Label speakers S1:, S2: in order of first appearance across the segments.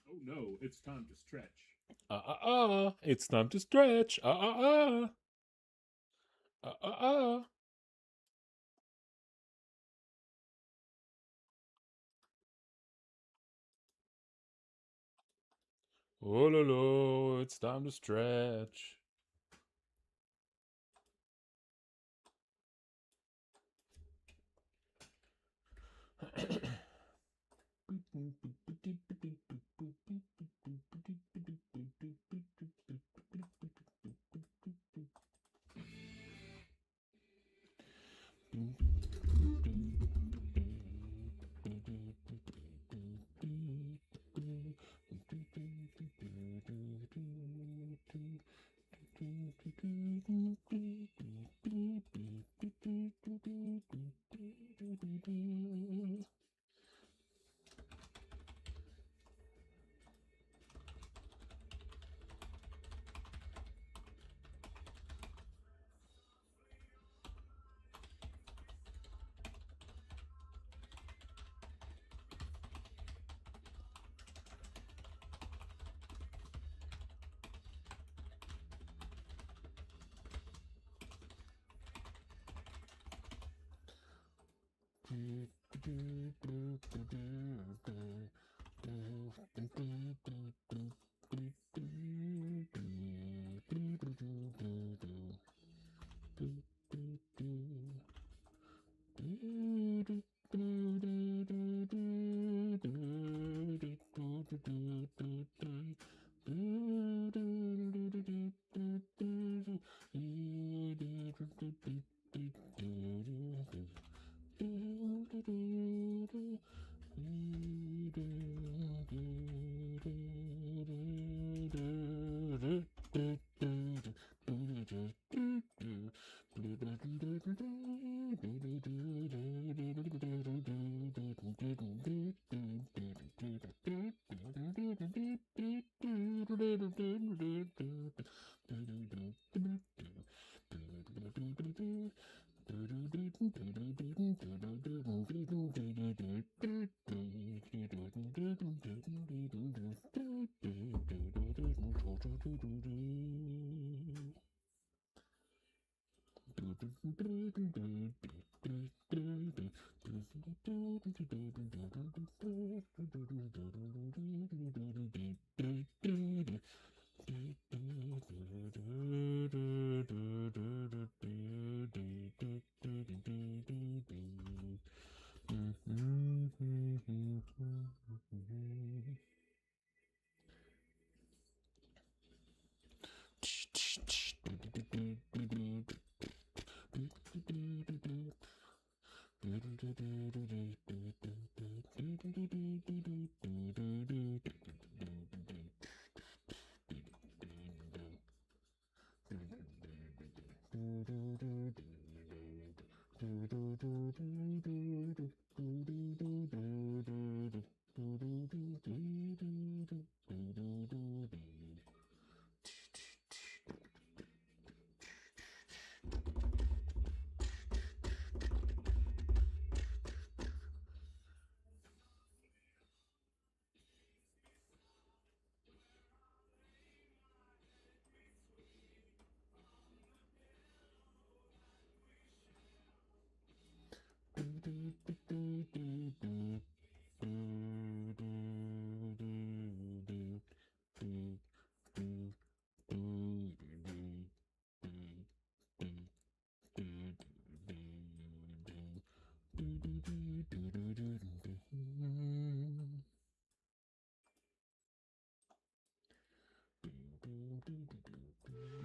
S1: Oh no, it's time to stretch.
S2: It's time to stretch. Ah. Ah, ah, ah. Oh, lo, lo, it's time to stretch.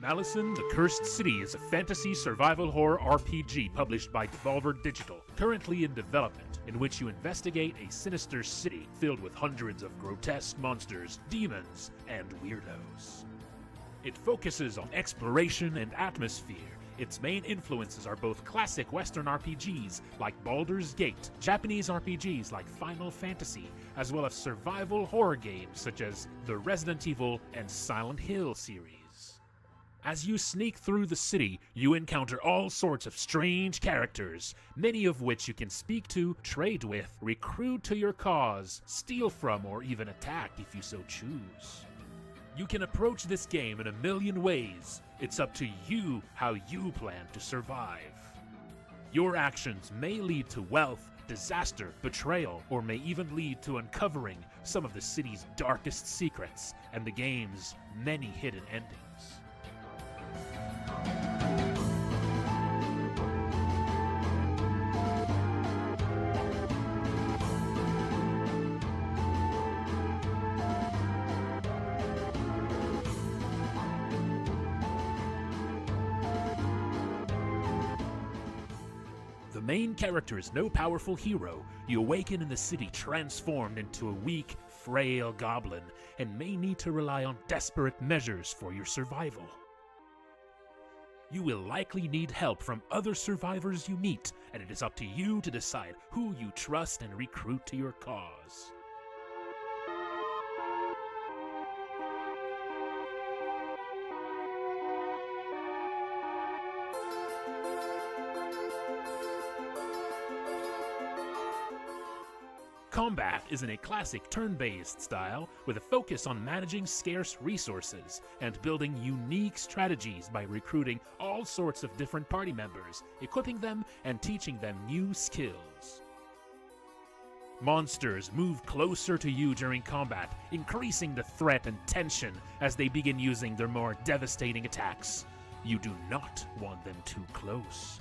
S3: Malison: The Cursed City is a fantasy survival horror RPG published by Devolver Digital, currently in development, in which you investigate a sinister city filled with hundreds of grotesque monsters, demons, and weirdos. It focuses on exploration and atmosphere. Its main influences are both classic Western RPGs like Baldur's Gate, Japanese RPGs like Final Fantasy, as well as survival horror games such as the Resident Evil and Silent Hill series. As you sneak through the city, you encounter all sorts of strange characters, many of which you can speak to, trade with, recruit to your cause, steal from, or even attack if you so choose. You can approach this game in a million ways. It's up to you how you plan to survive. Your actions may lead to wealth, disaster, betrayal, or may even lead to uncovering some of the city's darkest secrets and the game's many hidden endings. The main character is no powerful hero. You awaken in the city transformed into a weak, frail goblin and may need to rely on desperate measures for your survival. You will likely need help from other survivors you meet, and it is up to you to decide who you trust and recruit to your cause. Combat is in a classic turn-based style with a focus on managing scarce resources and building unique strategies by recruiting all sorts of different party members, equipping them, and teaching them new skills. Monsters move closer to you during combat, increasing the threat and tension as they begin using their more devastating attacks. You do not want them too close.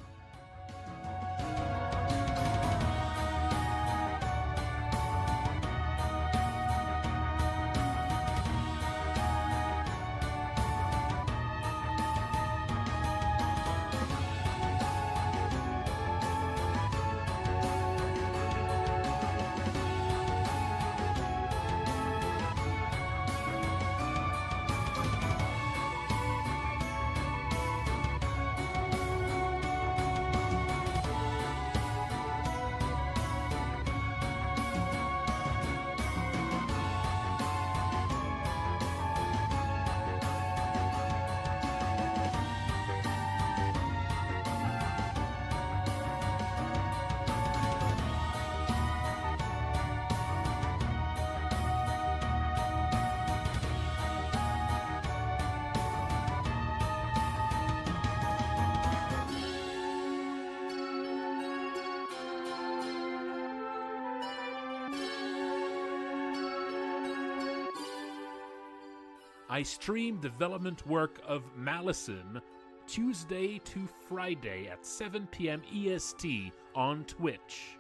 S3: I stream development work of Malison Tuesday to Friday at 7 p.m. EST on Twitch.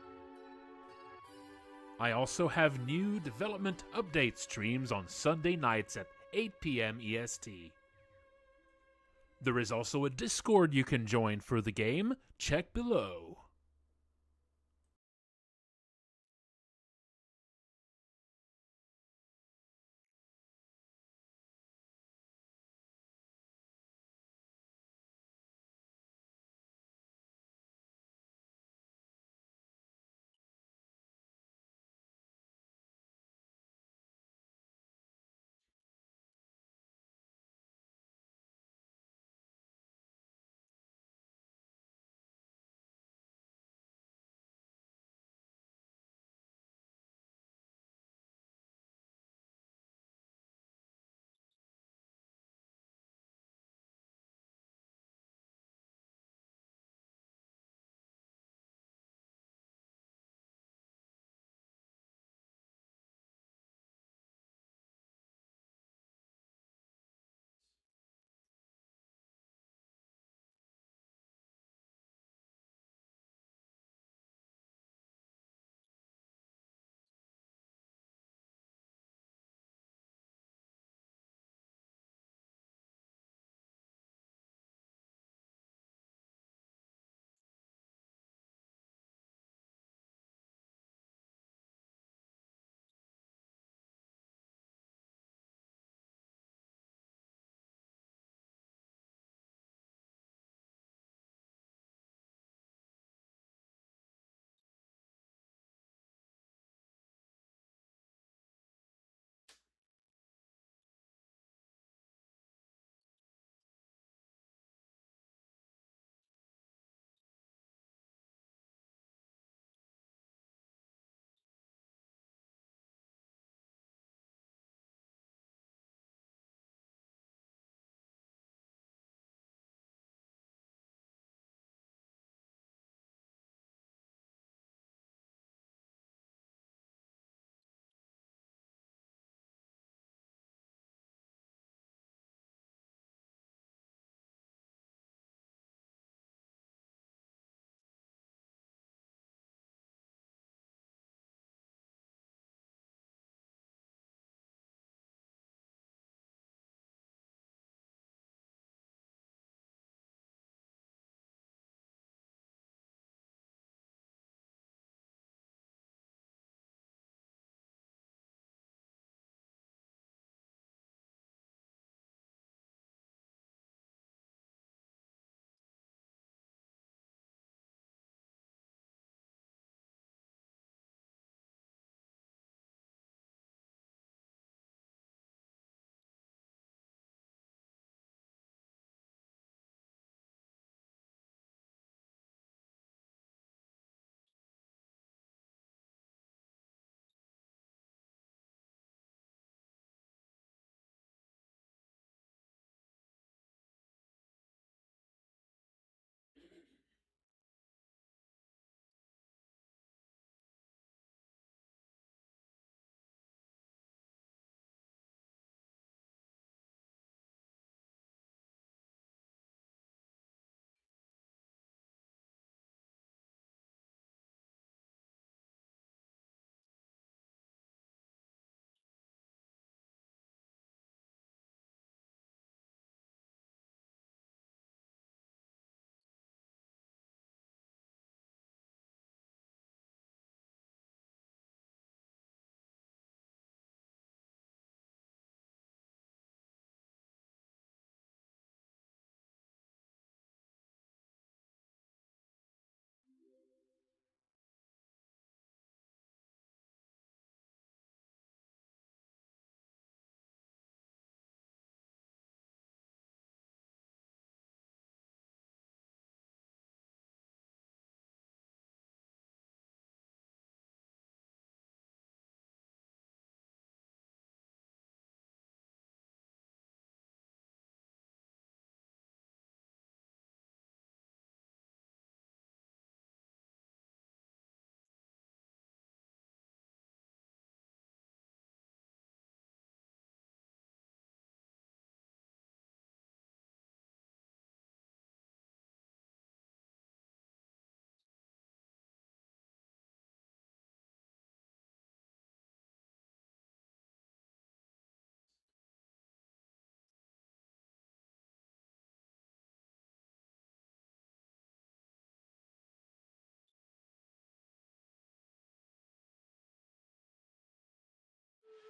S3: I also have new development update streams on Sunday nights at 8 p.m. EST. There is also a Discord you can join for the game. Check below.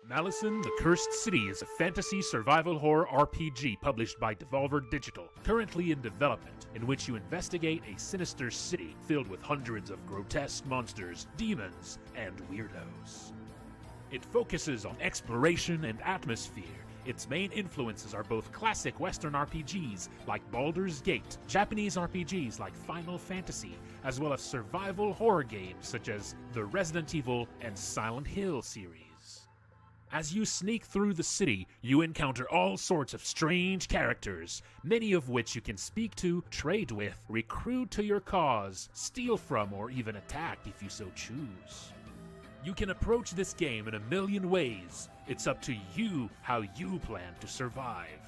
S3: Malison: The Cursed City is a fantasy survival horror RPG published by Devolver Digital, currently in development, in which you investigate a sinister city filled with hundreds of grotesque monsters, demons, and weirdos. It focuses on exploration and atmosphere. Its main influences are both classic Western RPGs like Baldur's Gate, Japanese RPGs like Final Fantasy, as well as survival horror games such as the Resident Evil and Silent Hill series. As you sneak through the city, you encounter all sorts of strange characters, many of which you can speak to, trade with, recruit to your cause, steal from, or even attack if you so choose. You can approach this game in a million ways. It's up to you how you plan to survive.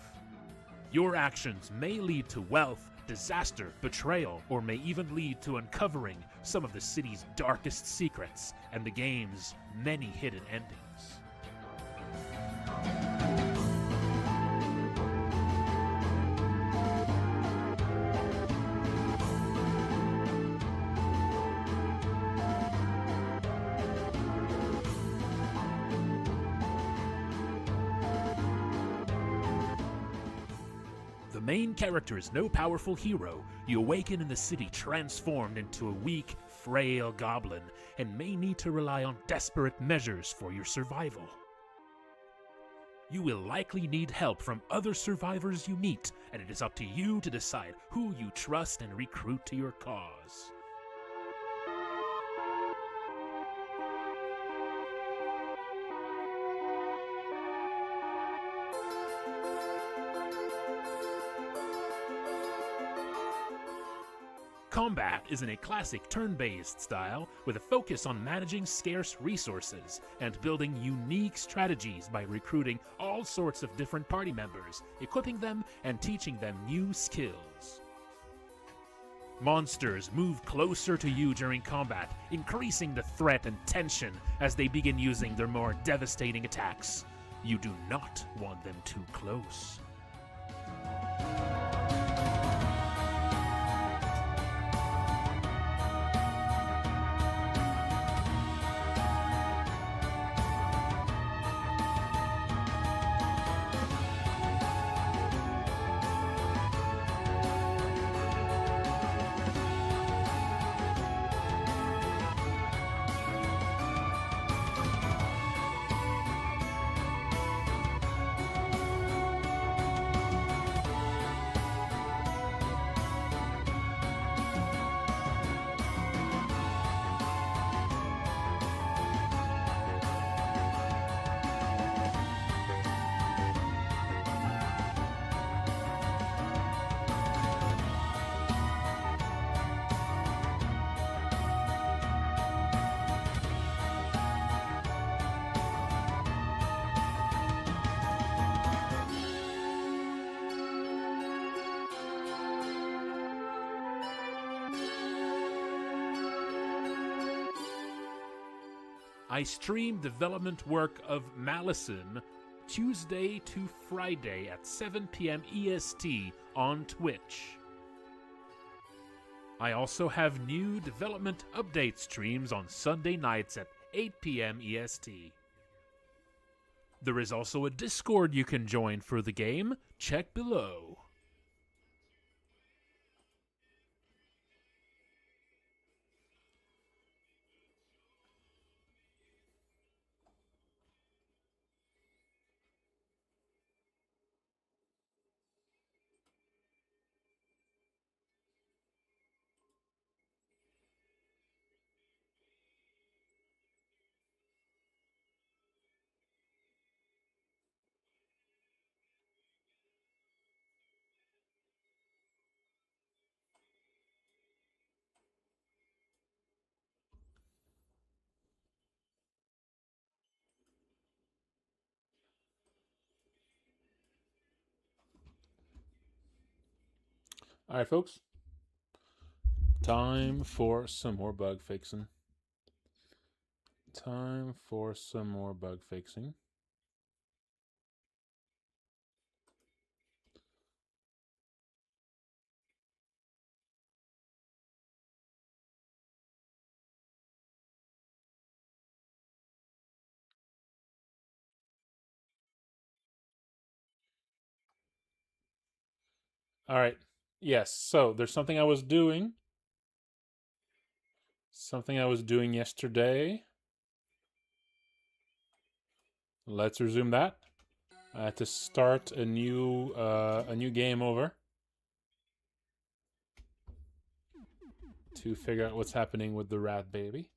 S3: Your actions may lead to wealth, disaster, betrayal, or may even lead to uncovering some of the city's darkest secrets and the game's many hidden endings. The main character is no powerful hero. You awaken in the city transformed into a weak, frail goblin, and may need to rely on desperate measures for your survival. You will likely need help from other survivors you meet, and it is up to you to decide who you trust and recruit to your cause. Combat is in a classic turn-based style with a focus on managing scarce resources and building unique strategies by recruiting all sorts of different party members, equipping them, and teaching them new skills. Monsters move closer to you during combat, increasing the threat and tension as they begin using their more devastating attacks. You do not want them too close. I stream development work of Malison Tuesday to Friday at 7 p.m. EST on Twitch. I also have new development update streams on Sunday nights at 8 p.m. EST. There is also a Discord you can join for the game. Check below.
S2: All right, folks. Time for some more bug fixing. Time for some more bug fixing. All right. Yes. So there's something I was doing. Something I was doing yesterday. Let's resume that. I had to start a new game over to figure out what's happening with the rat baby.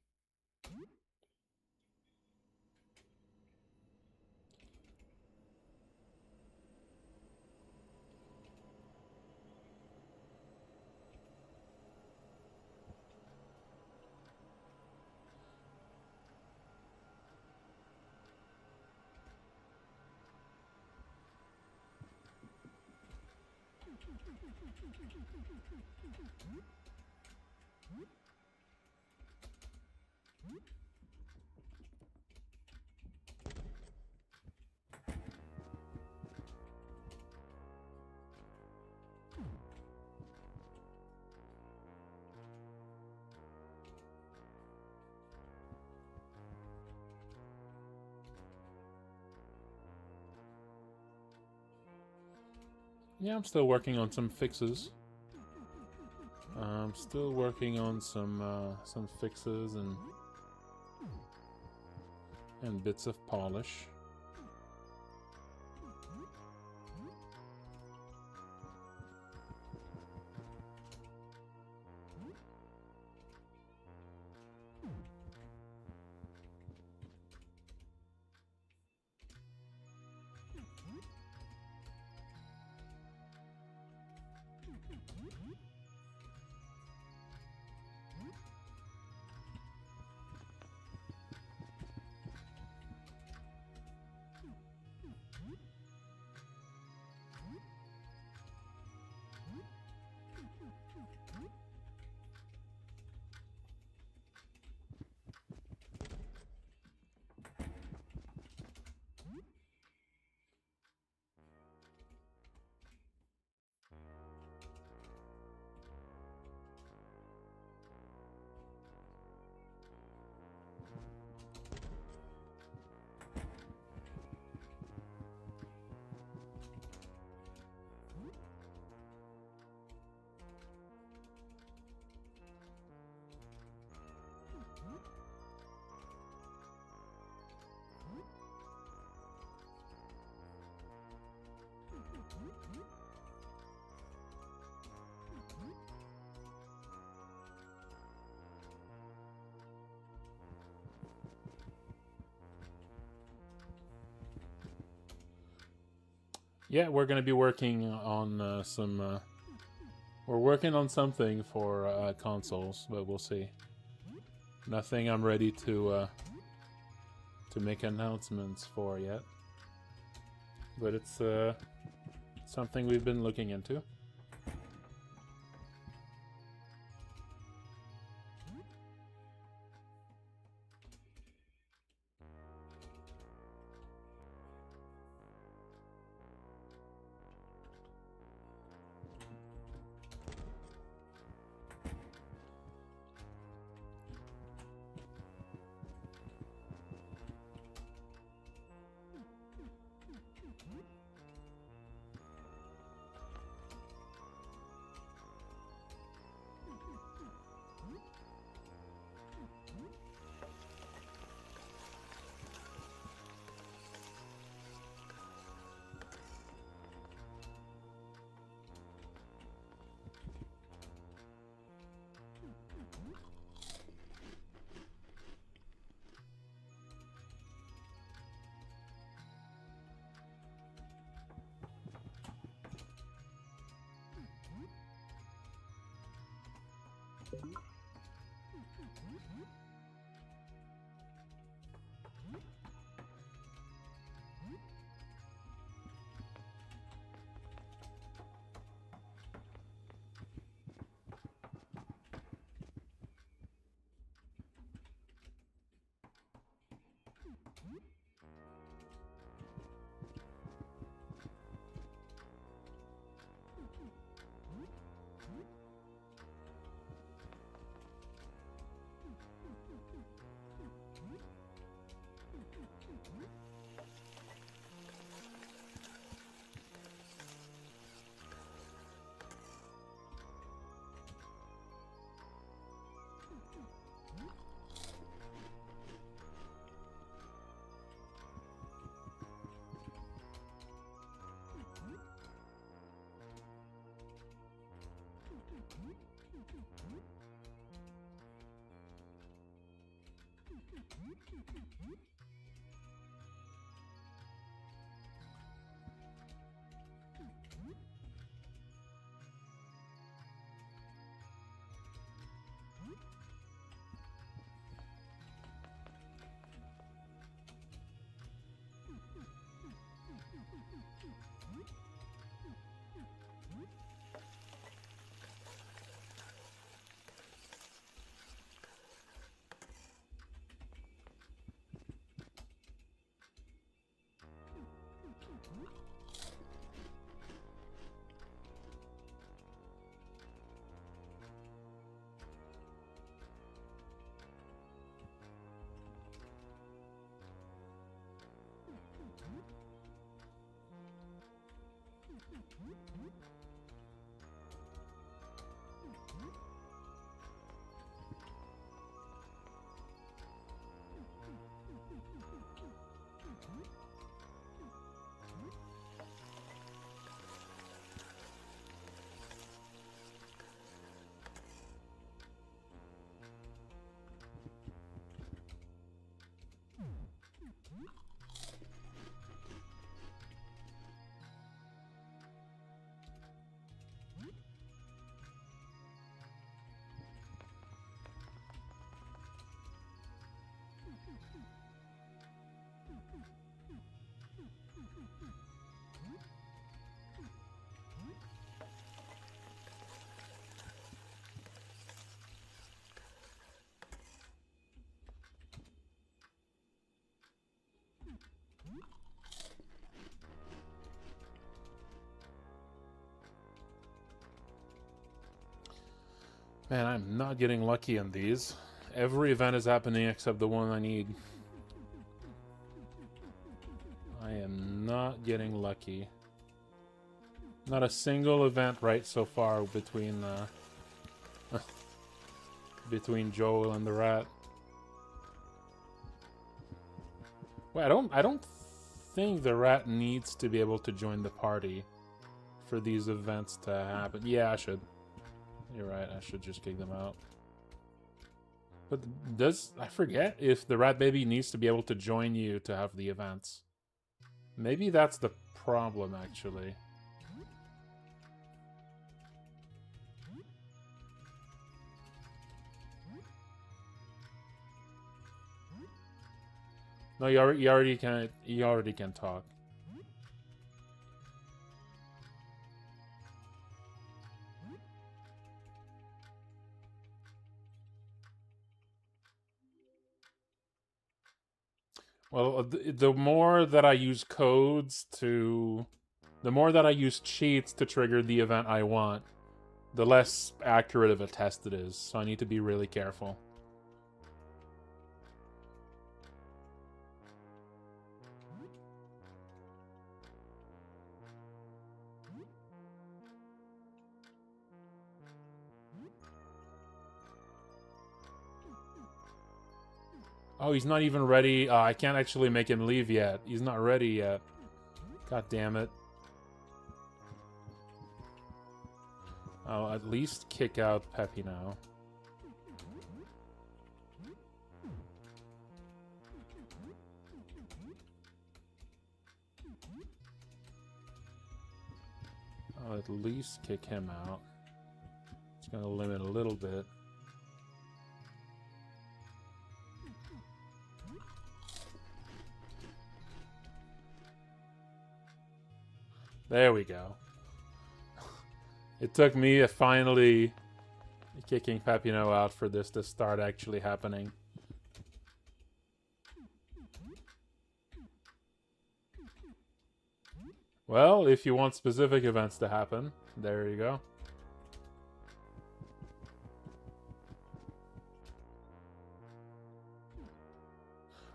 S2: Yeah, I'm still working on some fixes. I'm still working on some fixes and bits of polish. Yeah, we're gonna be working on some. We're working on something for consoles, but we'll see. Nothing I'm ready to make announcements for yet. But it's something we've been looking into. Man, I'm not getting lucky on these. Every event is happening except the one I need. I am not getting lucky. Not a single event right so far between between Joel and the rat. Wait, I don't think the rat needs to be able to join the party for these events to happen. Yeah, I should. You're right, I should just kick them out. But I forget if the rat baby needs to be able to join you to have the events. Maybe that's the problem, actually. No, you already can talk. Well, the more that I use codes to... The more that I use cheats to trigger the event I want, the less accurate of a test it is. So I need to be really careful. Oh, he's not even ready. I can't actually make him leave yet. He's not ready yet. God damn it. I'll at least kick out Peppy now. I'll at least kick him out. It's gonna limit a little bit. There we go. It took me finally kicking Peppino out for this to start actually happening. Well, if you want specific events to happen, there you go.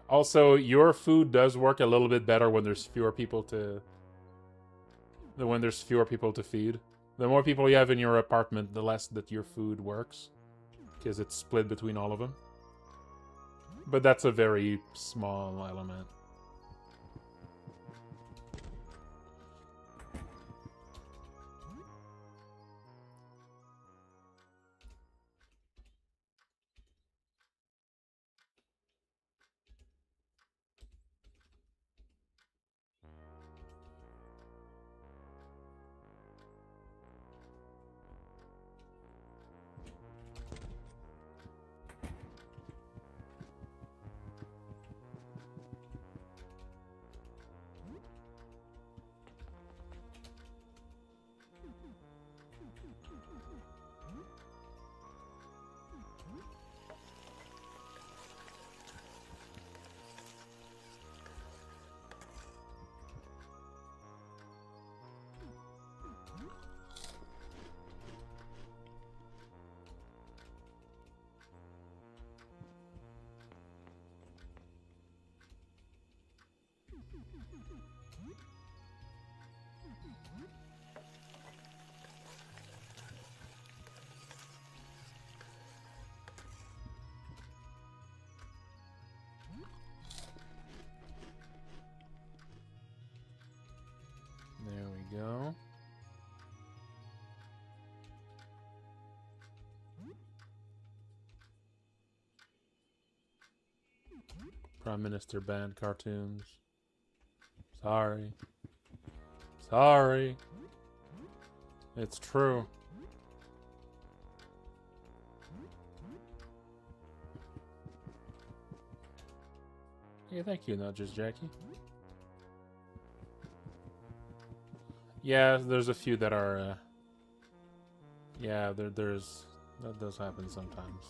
S2: Also, your food does work a little bit better when there's fewer people to... when there's fewer people to feed. The more people you have in your apartment, the less that your food works. Because it's split between all of them. But that's a very small element. There we go. Prime Minister banned cartoons. Sorry. Sorry. It's true. Yeah, thank you, not just Jackie. Yeah, there's a few that are, yeah, that does happen sometimes.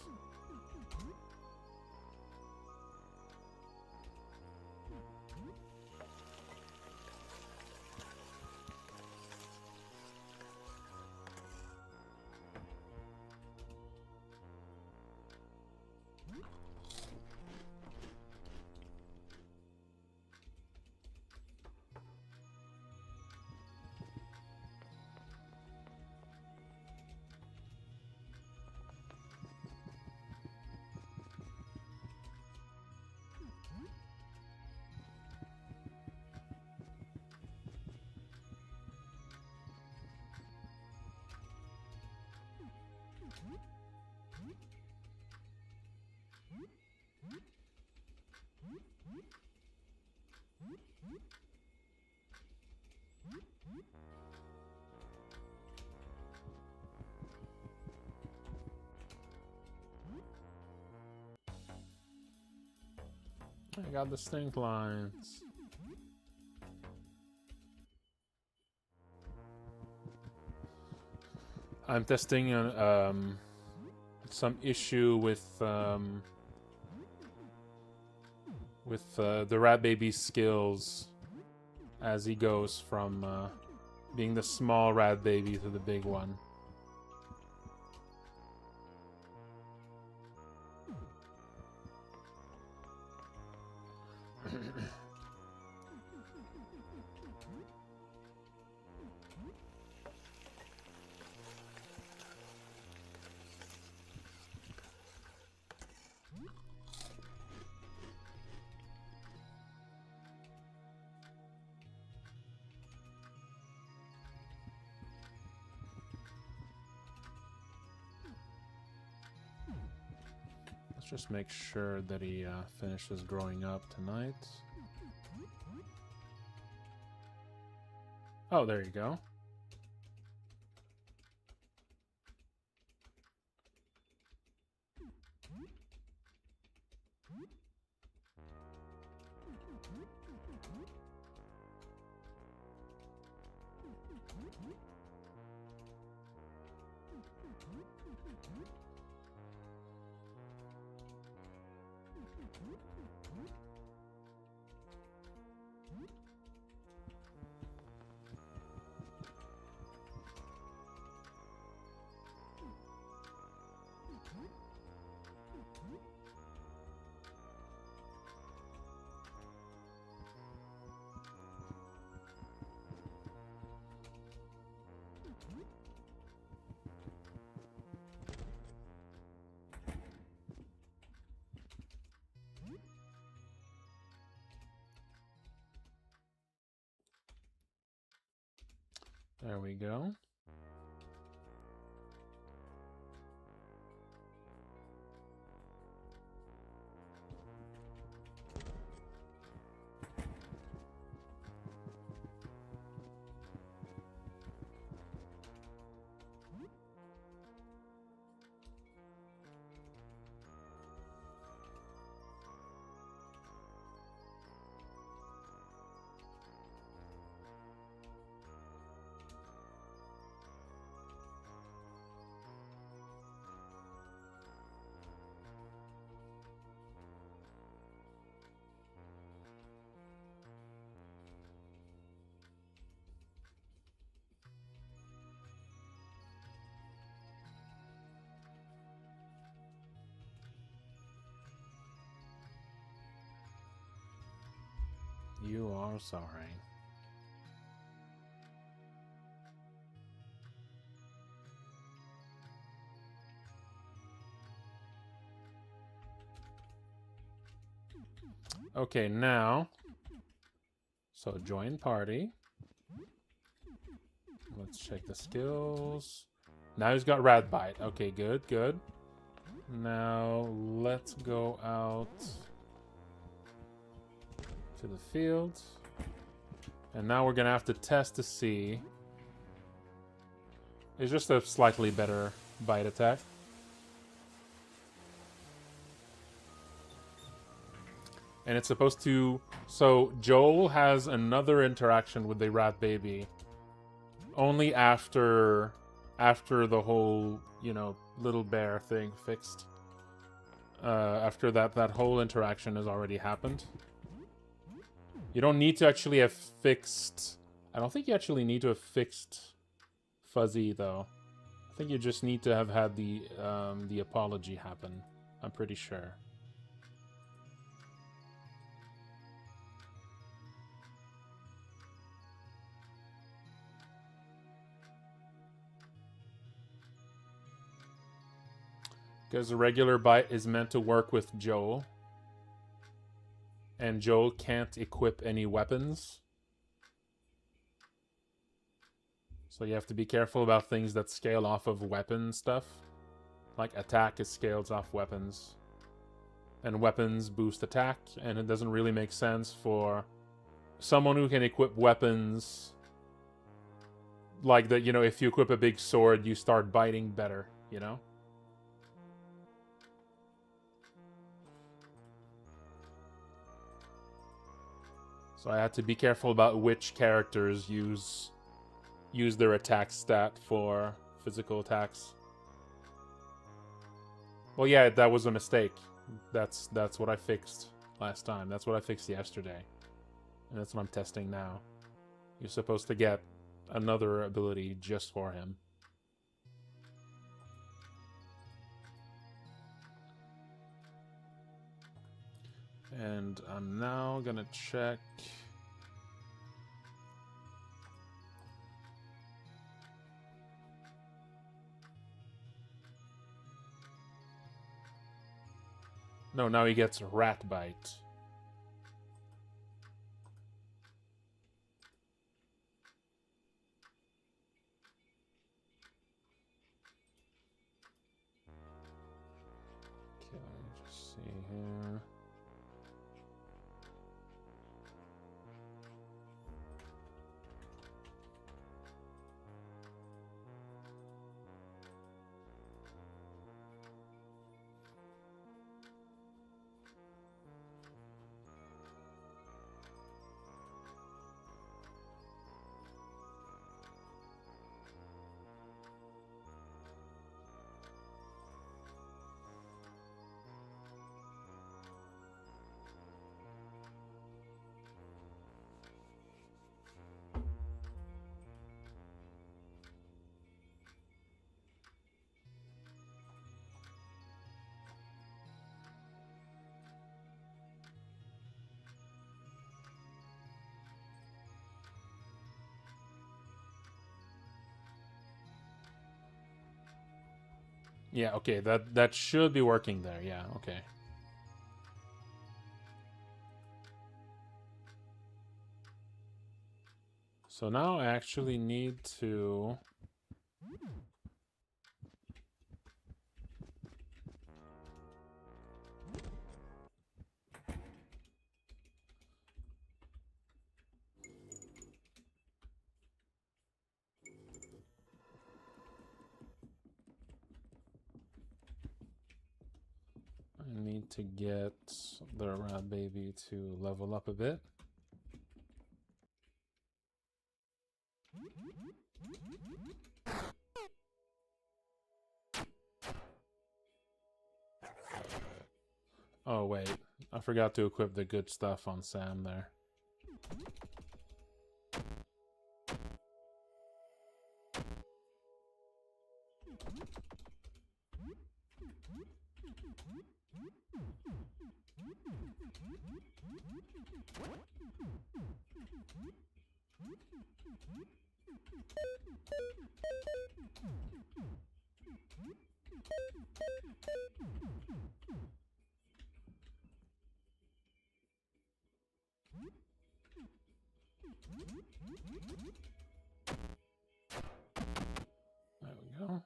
S2: I got the stink lines. I'm testing some issue with the Rat Baby's skills as he goes from being the small Rat Baby to the big one. Let's just make sure that he finishes growing up tonight. Oh, there you go. There we go. You are sorry. Okay, now, so join party. Let's check the skills. Now he's got rat bite. Okay, good, good. Now let's go out to the field. And now we're gonna have to test to see. It's just a slightly better bite attack. And it's supposed to... So, Joel has another interaction with the rat baby. Only after the whole, you know, little bear thing fixed. After that whole interaction has already happened. You don't need to actually have fixed... I don't think you actually need to have fixed Fuzzy, though. I think you just need to have had the apology happen. I'm pretty sure. Because a regular bite is meant to work with Joel. And Joel can't equip any weapons. So you have to be careful about things that scale off of weapon stuff. Like attack is scaled off weapons. And weapons boost attack. And it doesn't really make sense for someone who can equip weapons. Like that, you know, if you equip a big sword, you start biting better, you know? So I had to be careful about which characters use their attack stat for physical attacks. Well, yeah, that was a mistake. That's what I fixed last time. That's what I fixed yesterday. And that's what I'm testing now. You're supposed to get another ability just for him. And I'm now gonna check. No, now he gets a rat bite. Okay, let me just see here. Yeah, okay, that should be working there. Yeah, okay. So now I actually need to... I need to get the rat baby to level up a bit. Oh wait, I forgot to equip the good stuff on Sam there. There we go.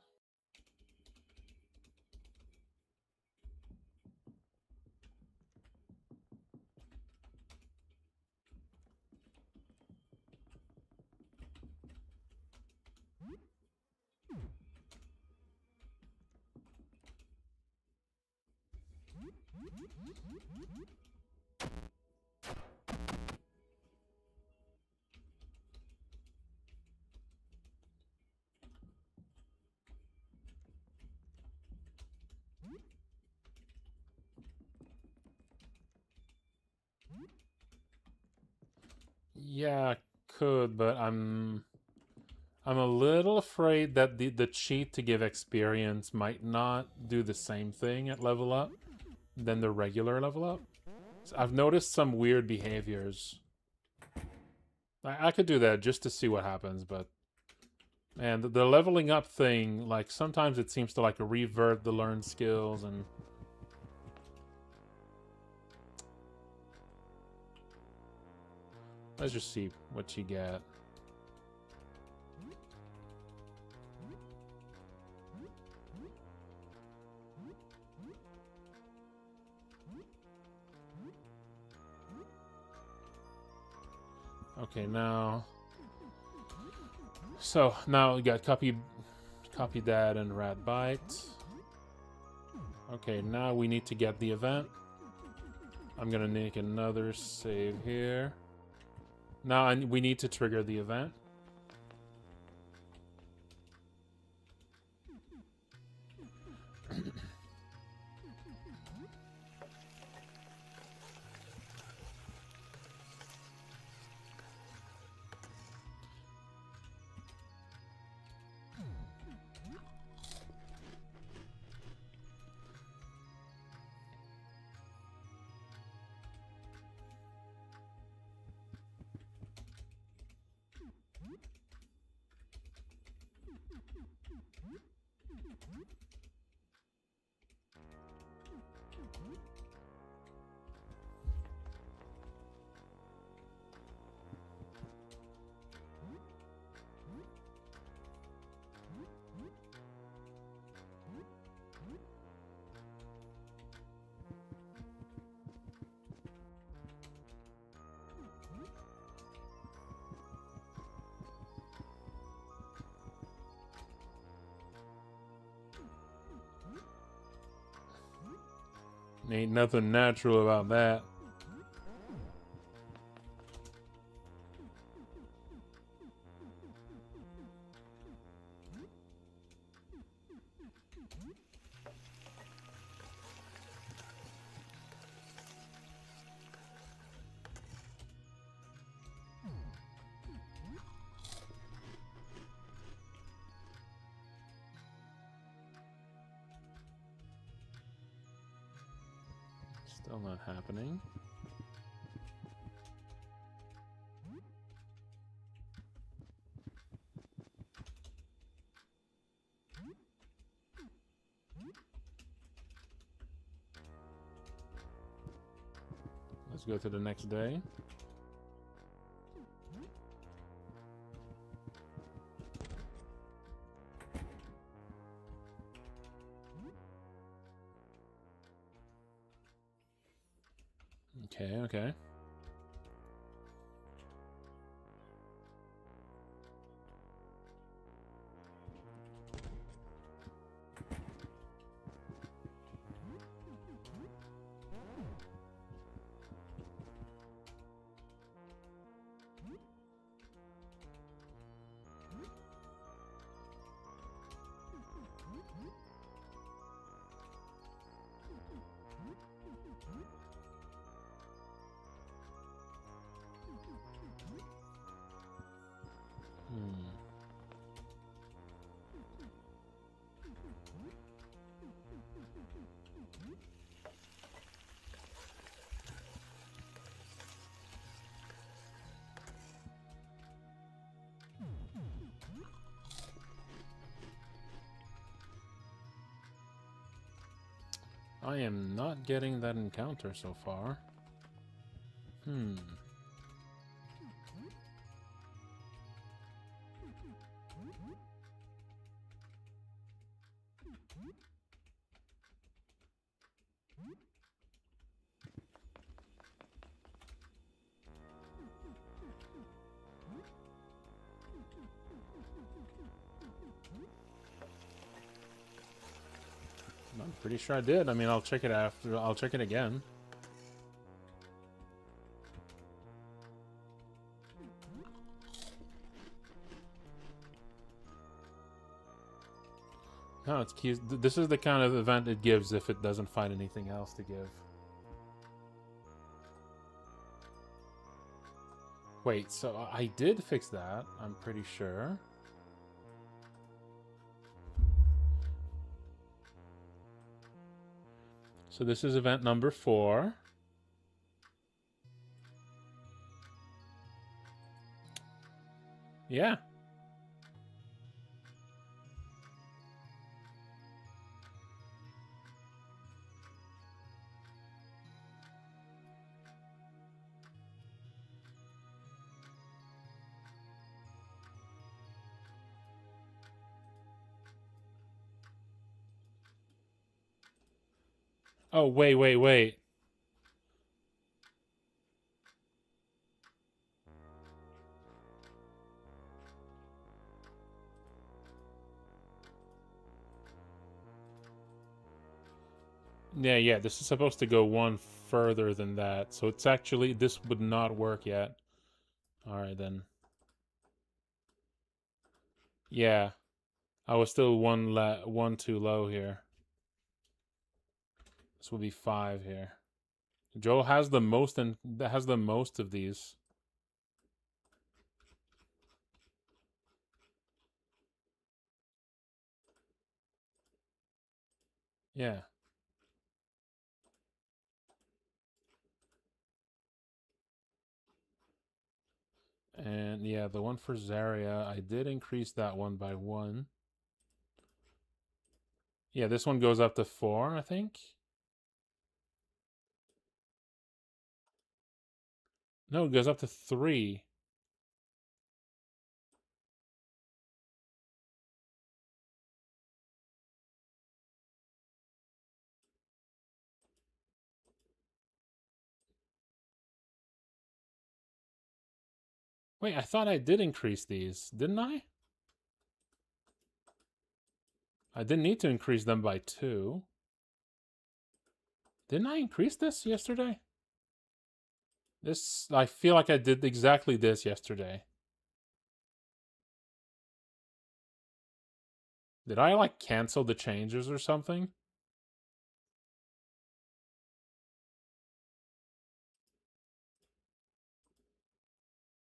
S2: Yeah, I could, but I'm a little afraid that the cheat to give experience might not do the same thing at level up than the regular level up. So I've noticed some weird behaviors. I could do that just to see what happens, but man, the leveling up thing, like sometimes it seems to like revert the learned skills and let's just see what you get. Okay, now... So, now we got copy dad and rat bite. Okay, now we need to get the event. I'm gonna make another save here. Now we need to trigger the event. Ain't nothing natural about that. Still not happening. Let's go to the next day. Okay, okay. I am not getting that encounter so far. I'm pretty sure I did. I mean, I'll check it after. I'll check it again. No, it's key. This is the kind of event it gives if it doesn't find anything else to give. Wait, so I did fix that, I'm pretty sure. So this is event number 4. Yeah. Oh, wait. Yeah, this is supposed to go one further than that. So it's actually, this would not work yet. Alright then. Yeah. I was still one too low here. This will be 5 here. Joel has the most and has the most of these. Yeah. And yeah, the one for Zarya, I did increase that one by 1. Yeah, this one goes up to 4, I think. No, it goes up to 3. Wait, I thought I did increase these, didn't I? I didn't need to increase them by 2. Didn't I increase this yesterday? This, I feel like I did exactly this yesterday. Did I, like, cancel the changes or something?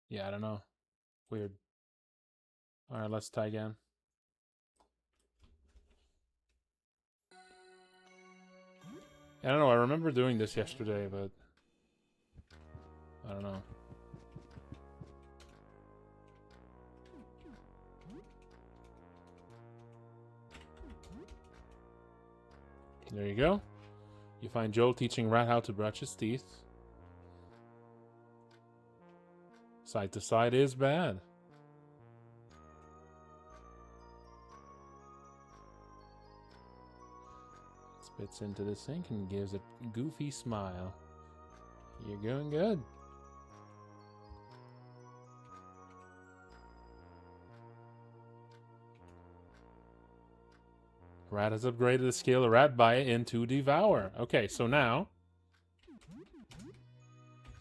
S2: Yeah, I don't know. Weird. Alright, let's try again. I don't know, I remember doing this yesterday, but I don't know. There you go. You find Joel teaching Rat how to brush his teeth. Side to side is bad. Spits into the sink and gives a goofy smile. You're doing good. Rat has upgraded the skill of Rat Bite into Devour. Okay, so now...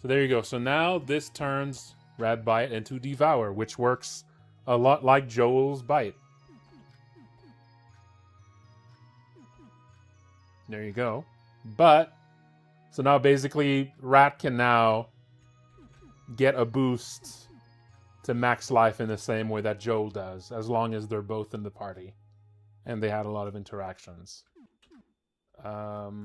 S2: So there you go. So now this turns Rat Bite into Devour, which works a lot like Joel's Bite. There you go. But, so now basically Rat can now get a boost to max life in the same way that Joel does, as long as they're both in the party. And they had a lot of interactions. Now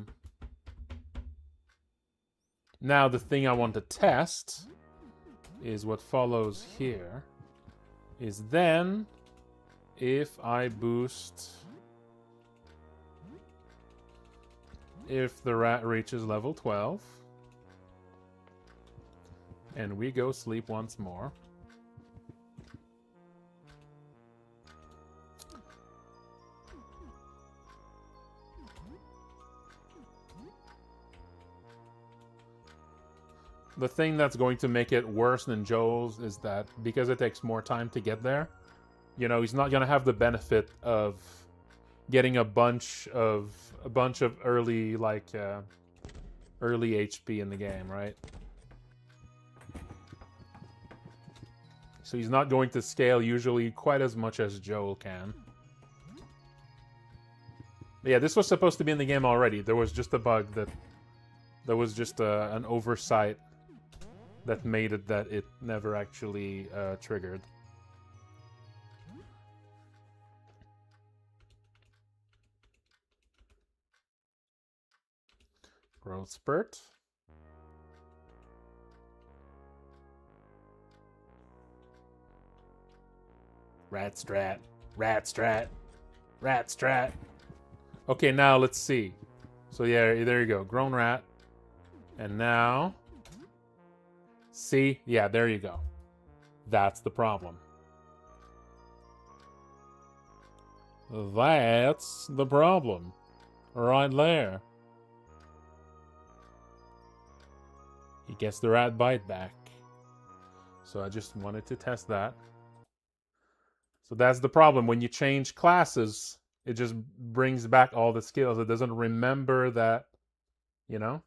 S2: the thing I want to test is what follows here. Is then, if I boost... If the rat reaches level 12, and we go sleep once more, the thing that's going to make it worse than Joel's is that because it takes more time to get there, you know, he's not going to have the benefit of getting a bunch of early early HP in the game, right? So he's not going to scale usually quite as much as Joel can. But yeah, this was supposed to be in the game already. There was just a bug that there was just an oversight that made it that it never actually triggered. Growth spurt. Rat strat. Rat strat. Rat strat. Okay, now let's see. So yeah, there you go. Grown rat. And now... See? Yeah, there you go. That's the problem. That's the problem. Right there. He gets the rat bite back. So I just wanted to test that. So that's the problem. When you change classes, it just brings back all the skills. It doesn't remember that, you know?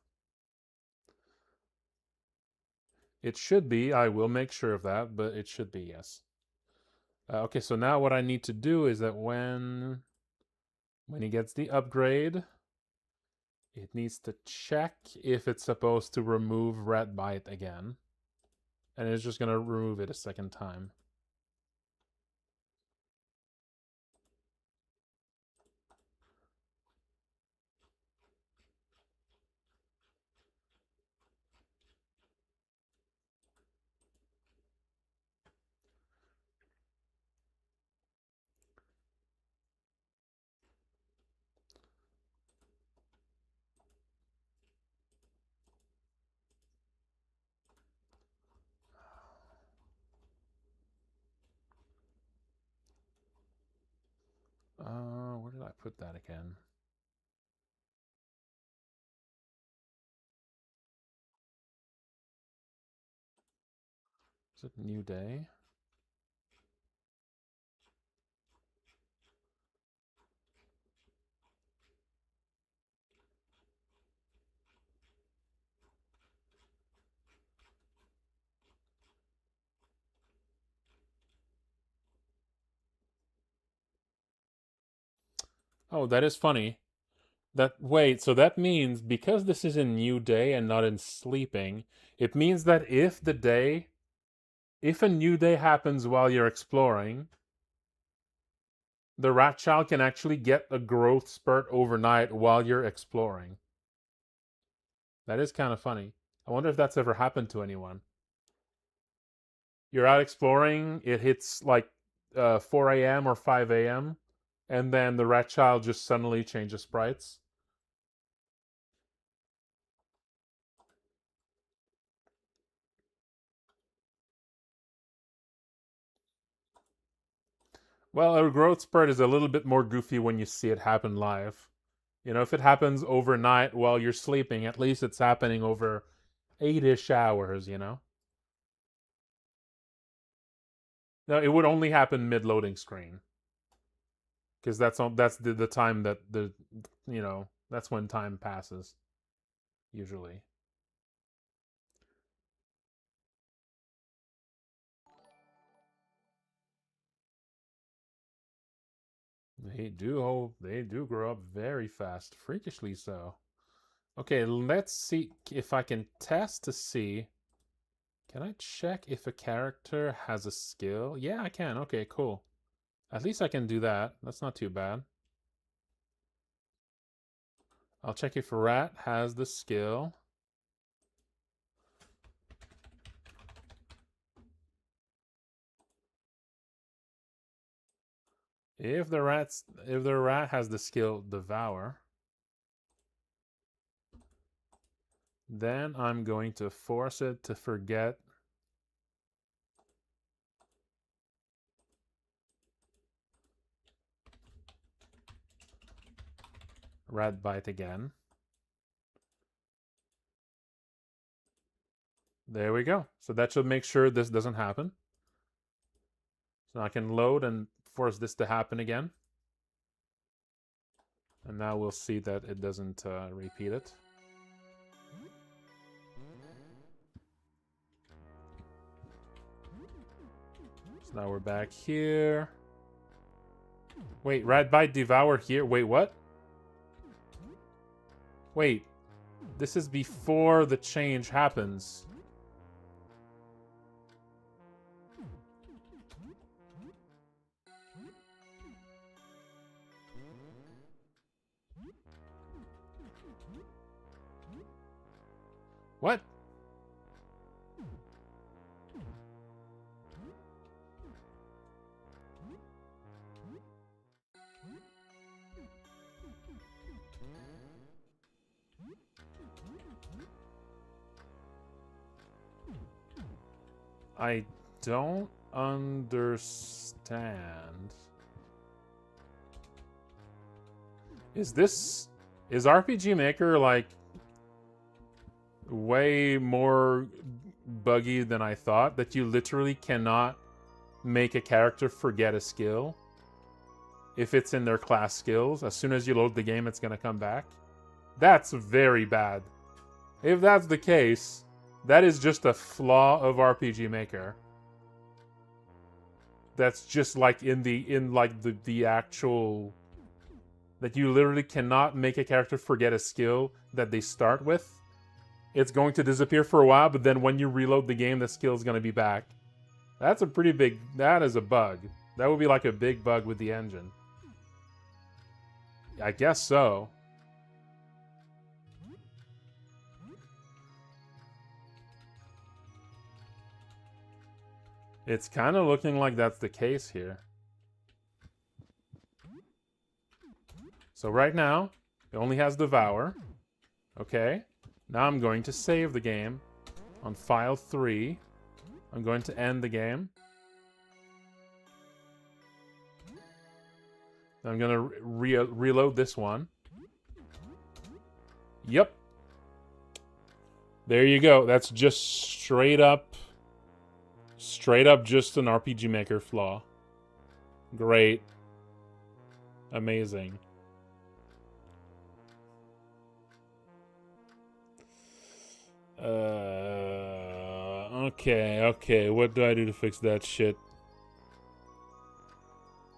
S2: It should be. I will make sure of that, but it should be, yes. Okay, so now what I need to do is that when he gets the upgrade, it needs to check if it's supposed to remove rat bite again. And it's just going to remove it a second time. Where did I put that again? Is it New Day? Oh, that is funny. Wait, so that means because this is in New Day and not in Sleeping, it means that if a New Day happens while you're exploring, the rat child can actually get a growth spurt overnight while you're exploring. That is kind of funny. I wonder if that's ever happened to anyone. You're out exploring, it hits like 4 a.m. or 5 a.m., and then the rat child just suddenly changes sprites. Well, a growth spurt is a little bit more goofy when you see it happen live. You know, if it happens overnight while you're sleeping, at least it's happening over 8-ish hours, you know? No, it would only happen mid-loading screen. Because that's the time that that's when time passes. Usually. They do grow up very fast, freakishly so. Okay, let's see if I can test to see. Can I check if a character has a skill? Yeah, I can. Okay, cool. At least I can do that. That's not too bad. I'll check if Rat has the skill. If the rat has the skill Devour, then I'm going to force it to forget Rat Bite again. There we go. So that should make sure this doesn't happen. So I can load and force this to happen again. And now we'll see that it doesn't repeat it. So now we're back here. Wait, Rat Bite Devour here? Wait, what? Wait, this is before the change happens. What? I don't understand. Is RPG Maker like way more buggy than I thought? That you literally cannot make a character forget a skill if it's in their class skills. As soon as you load the game, it's gonna come back. That's very bad. If that's the case, that is just a flaw of RPG Maker. That's just like in the actual, that you literally cannot make a character forget a skill that they start with. It's going to disappear for a while, but then when you reload the game, the skill is going to be back. That's a pretty big, that is a bug. That would be like a big bug with the engine. I guess so. It's kind of looking like that's the case here. So right now, it only has Devour. Okay. Now I'm going to save the game on file 3. I'm going to end the game. I'm going to reload this one. Yep. There you go. That's just straight up just an RPG Maker flaw. Great. Amazing. Okay. What do I do to fix that shit?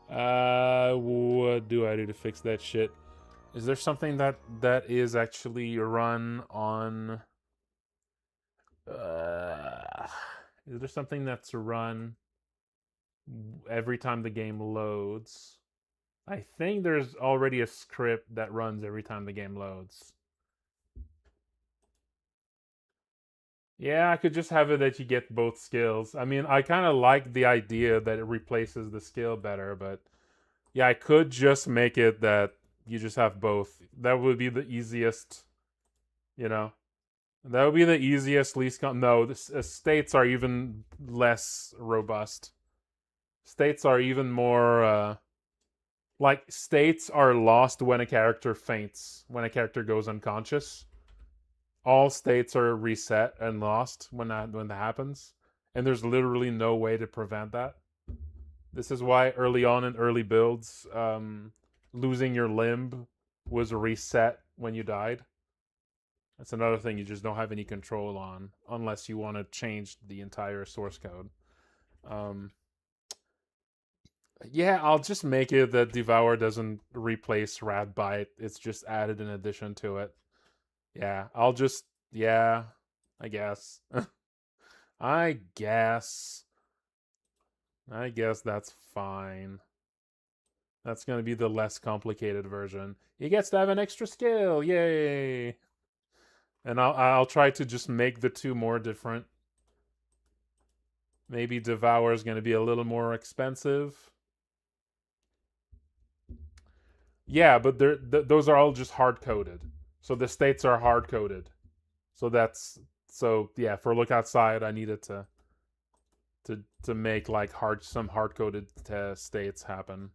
S2: What do I do to fix that shit? Is there something that is actually run on... is there something that's run every time the game loads? I think there's already a script that runs every time the game loads. Yeah, I could just have it that you get both skills. I mean, I kind of like the idea that it replaces the skill better, but yeah, I could just make it that you just have both. That would be the easiest, you know. That would be the easiest, least... No, the states are even less robust. States are even more... like, states are lost when a character faints, when a character goes unconscious. all states are reset and lost when that happens, and there's literally no way to prevent that. This is why early on in early builds, losing your limb was reset when you died. That's another thing you just don't have any control on unless you want to change the entire source code. Yeah, I'll just make it that Devour doesn't replace Rat Bite. It's just added in addition to it. Yeah, I'll just... Yeah, I guess. I guess that's fine. That's going to be the less complicated version. He gets to have an extra skill. Yay! And I'll try to just make the two more different. Maybe Devour is going to be a little more expensive. Yeah, but those are all just hard-coded. So the states are hard-coded. So yeah, for Look Outside, I needed to make like some hard-coded states happen.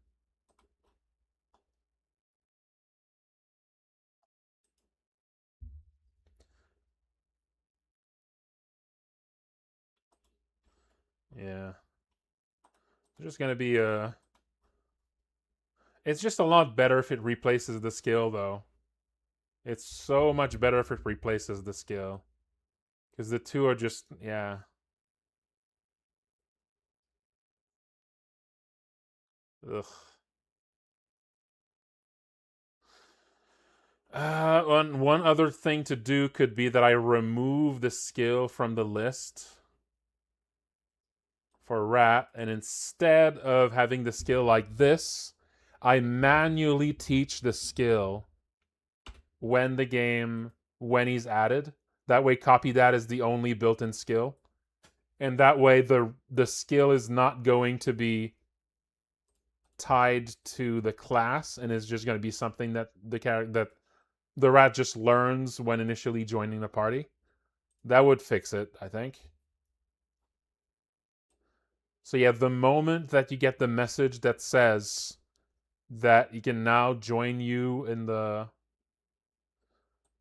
S2: Yeah. It's just gonna be it's just a lot better if it replaces the skill, though. It's so much better if it replaces the skill. Because the two are just... Yeah. Ugh. One other thing to do could be that I remove the skill from the list for Rat, and instead of having the skill like this, I manually teach the skill when he's added. That way Copy Dat is the only built-in skill. And that way the skill is not going to be tied to the class and is just going to be something that the rat just learns when initially joining the party. That would fix it, I think. So yeah, the moment that you get the message that says that he can now join you in the...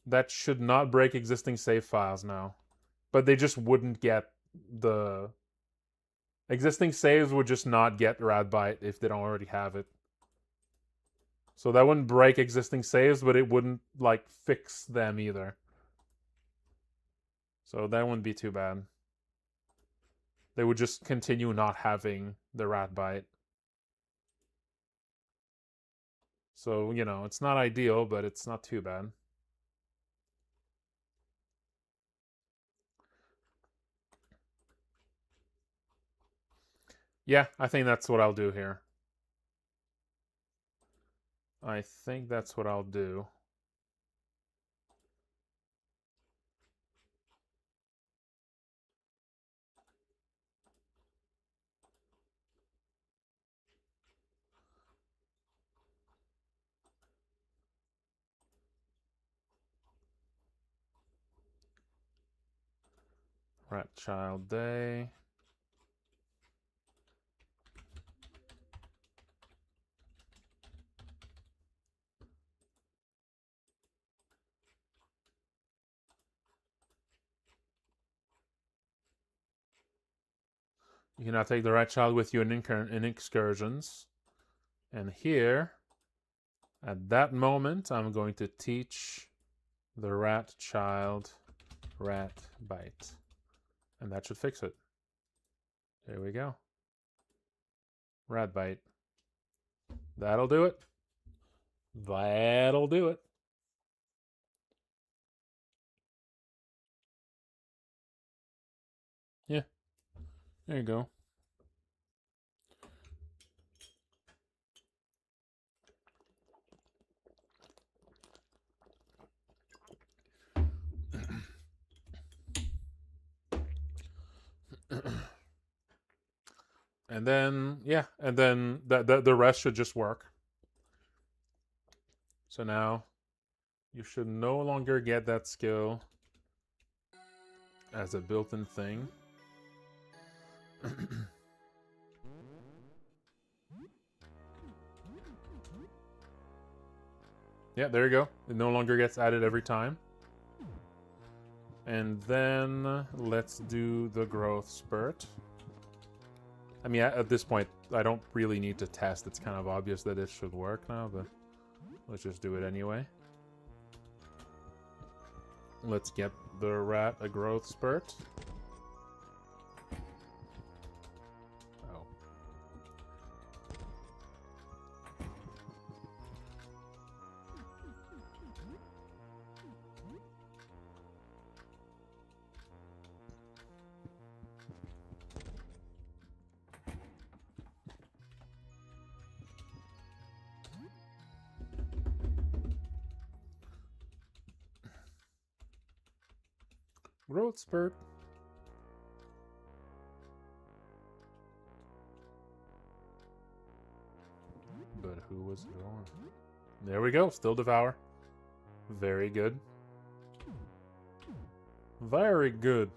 S2: That should not break existing save files now. But they just wouldn't get the... Existing saves would just not get Radbite if they don't already have it. So that wouldn't break existing saves, but it wouldn't, like, fix them either. So that wouldn't be too bad. They would just continue not having the Radbite. So, you know, it's not ideal, but it's not too bad. Yeah, I think that's what I'll do here. I think that's what I'll do. Rat Child Day. You can now take the Rat Child with you in excursions. And here, at that moment, I'm going to teach the Rat Child Rat Bite. And that should fix it. There we go. Rat Bite. That'll do it. That'll do it. Yeah. There you go. And then, yeah, and then the rest should just work. So now you should no longer get that skill as a built-in thing. Yeah, there you go. It no longer gets added every time. And then let's do the growth spurt. I mean, at this point, I don't really need to test. It's kind of obvious that it should work now, but let's just do it anyway. Let's get the rat a growth spurt. Oh. Growth spurt. But who was it on? There we go. Still devour. Very good. Very good.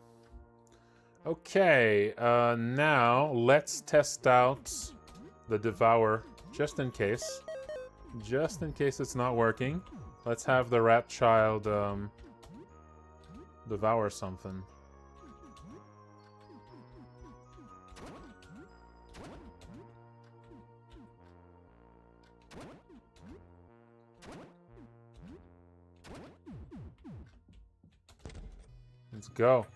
S2: Okay. Now let's test out the devour just in case. Just in case it's not working. Let's have the rat child devour something. Let's go.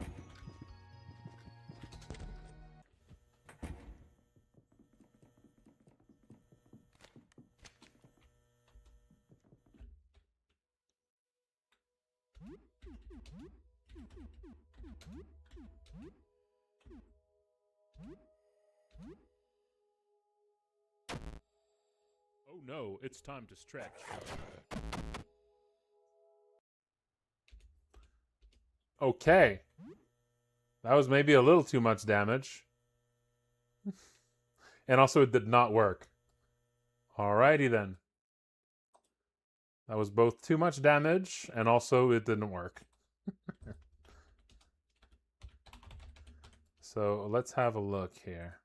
S1: Oh no, it's time to stretch.
S2: Okay. That was maybe a little too much damage. And also it did not work. Alrighty then. That was both too much damage and also it didn't work. So let's have a look here.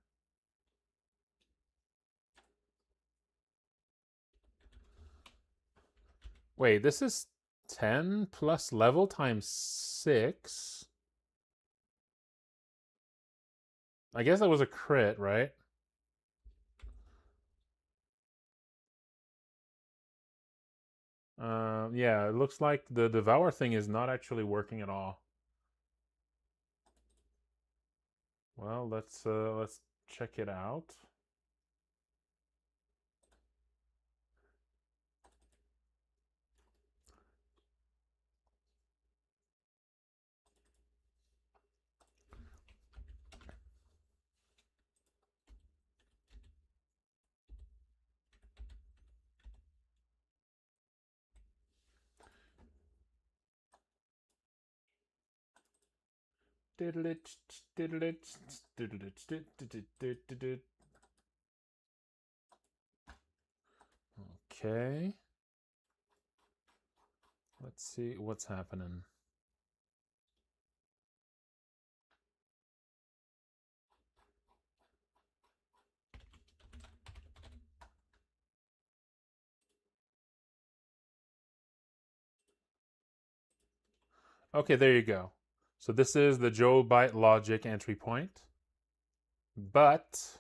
S2: Wait, this is 10 plus level times 6. I guess that was a crit, right? Yeah, it looks like the devour thing is not actually working at all. Well, let's check it out. Okay. Let's see what's happening. Okay, there you go. So this is the Joe Byte logic entry point. But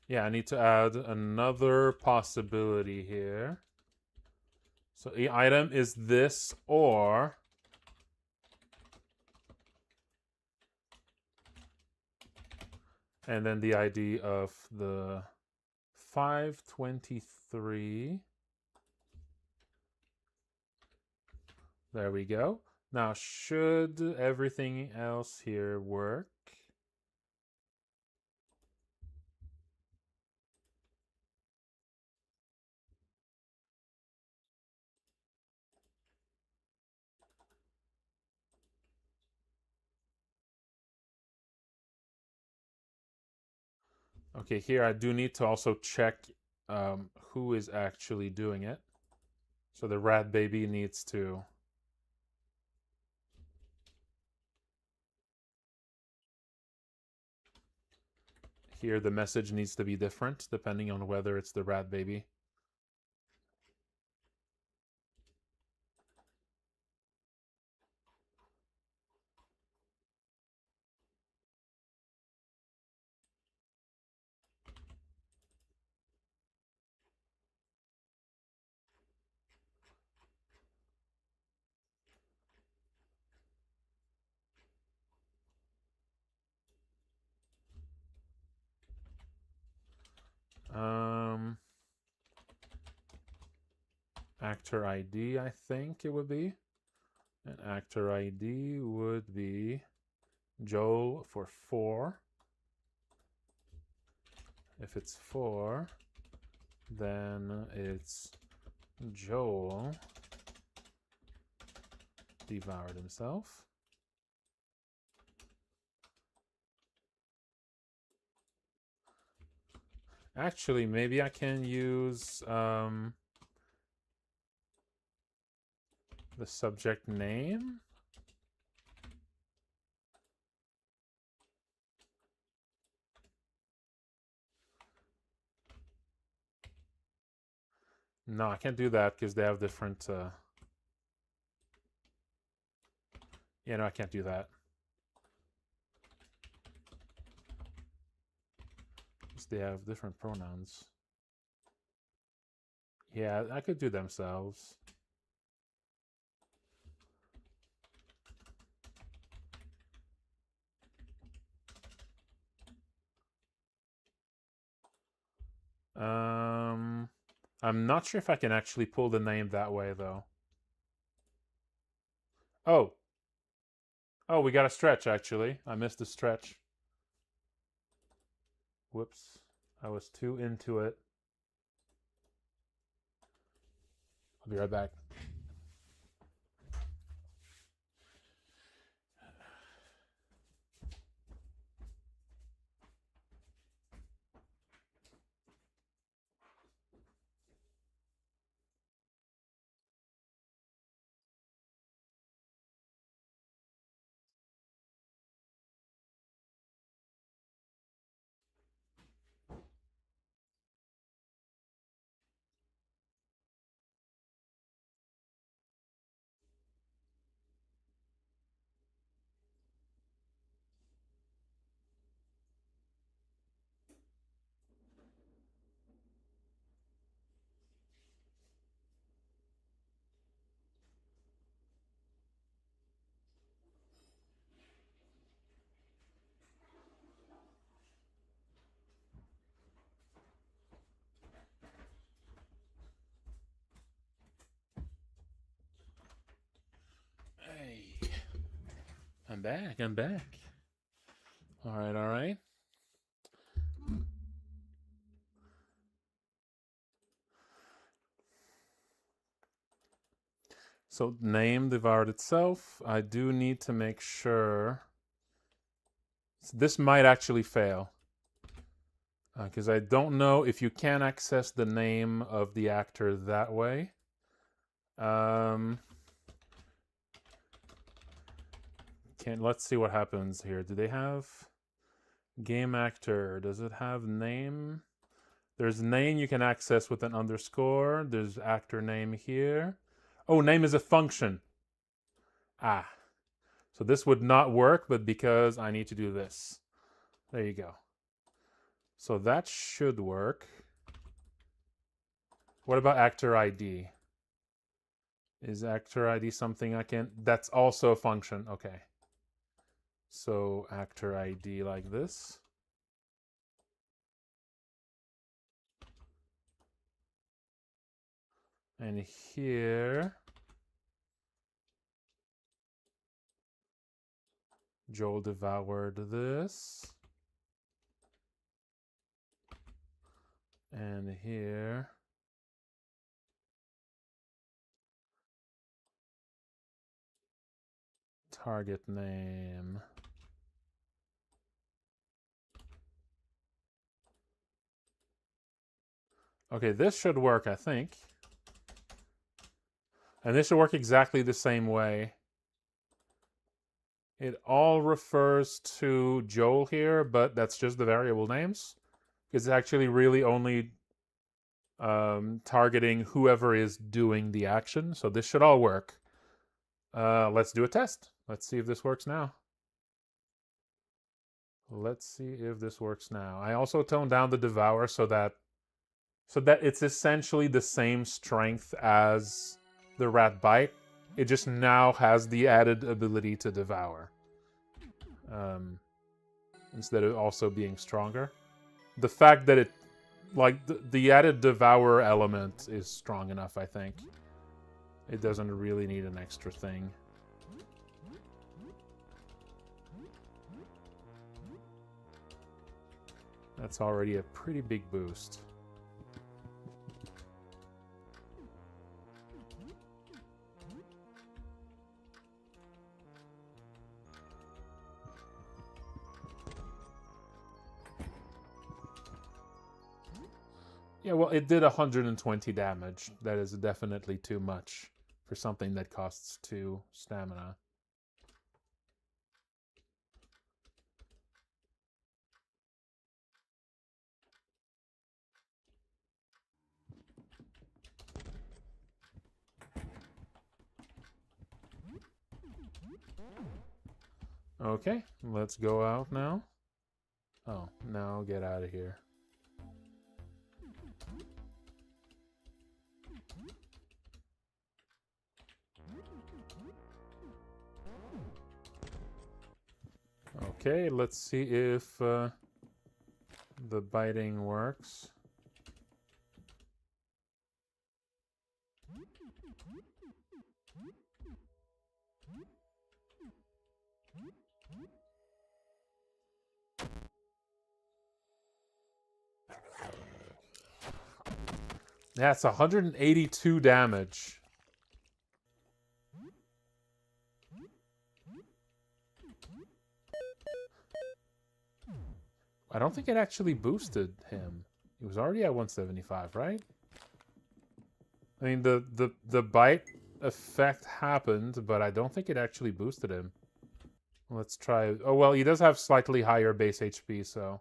S2: yeah, I need to add another possibility here. So the item is this or and then the ID of the 523. There we go. Now, should everything else here work? Okay, here I do need to also check who is actually doing it. So the rat baby needs to... Here the message needs to be different depending on whether it's the rat baby. actor ID, I think it would be. And actor ID would be Joel for 4. If it's 4, then it's Joel devoured himself. Actually, maybe I can use the subject name. No, I can't do that because they have different... Yeah, no, I can't do that. Because they have different pronouns. Yeah, I could do themselves. I'm not sure if I can actually pull the name that way, though. Oh. Oh, we got a stretch, actually. I missed the stretch. Whoops. I was too into it. I'll be right back. Hey. I'm back. I'm back. All right, all right. So name devoured itself. I do need to make sure. This might actually fail. Because I don't know if you can access the name of the actor that way. Let's see what happens here. Do they have game actor? Does it have name? There's name you can access with an underscore. There's actor name here. Oh, name is a function. Ah. So this would not work, but because I need to do this. There you go. So that should work. What about actor ID? Is actor ID something I can... That's also a function. Okay. So actor ID like this. And here... Joel devoured this. And here... Target name. Okay, this should work, I think. And this should work exactly the same way. It all refers to Joel here, but that's just the variable names. It's actually really only targeting whoever is doing the action. So this should all work. Let's do a test. Let's see if this works now. Let's see if this works now. I also toned down the devour so that it's essentially the same strength as the rat bite. It just now has the added ability to devour. Instead of also being stronger. The fact that it, like, the added devour element is strong enough, I think. It doesn't really need an extra thing. That's already a pretty big boost. Yeah, well, it did 120 damage. That is definitely too much for something that costs 2 stamina. Okay, let's go out now. Oh, no, get out of here. Okay, let's see if the biting works. That's 182 damage. I don't think it actually boosted him. He was already at 175, right? I mean, the bite effect happened, but I don't think it actually boosted him. Let's try... Oh, well, he does have slightly higher base HP, so...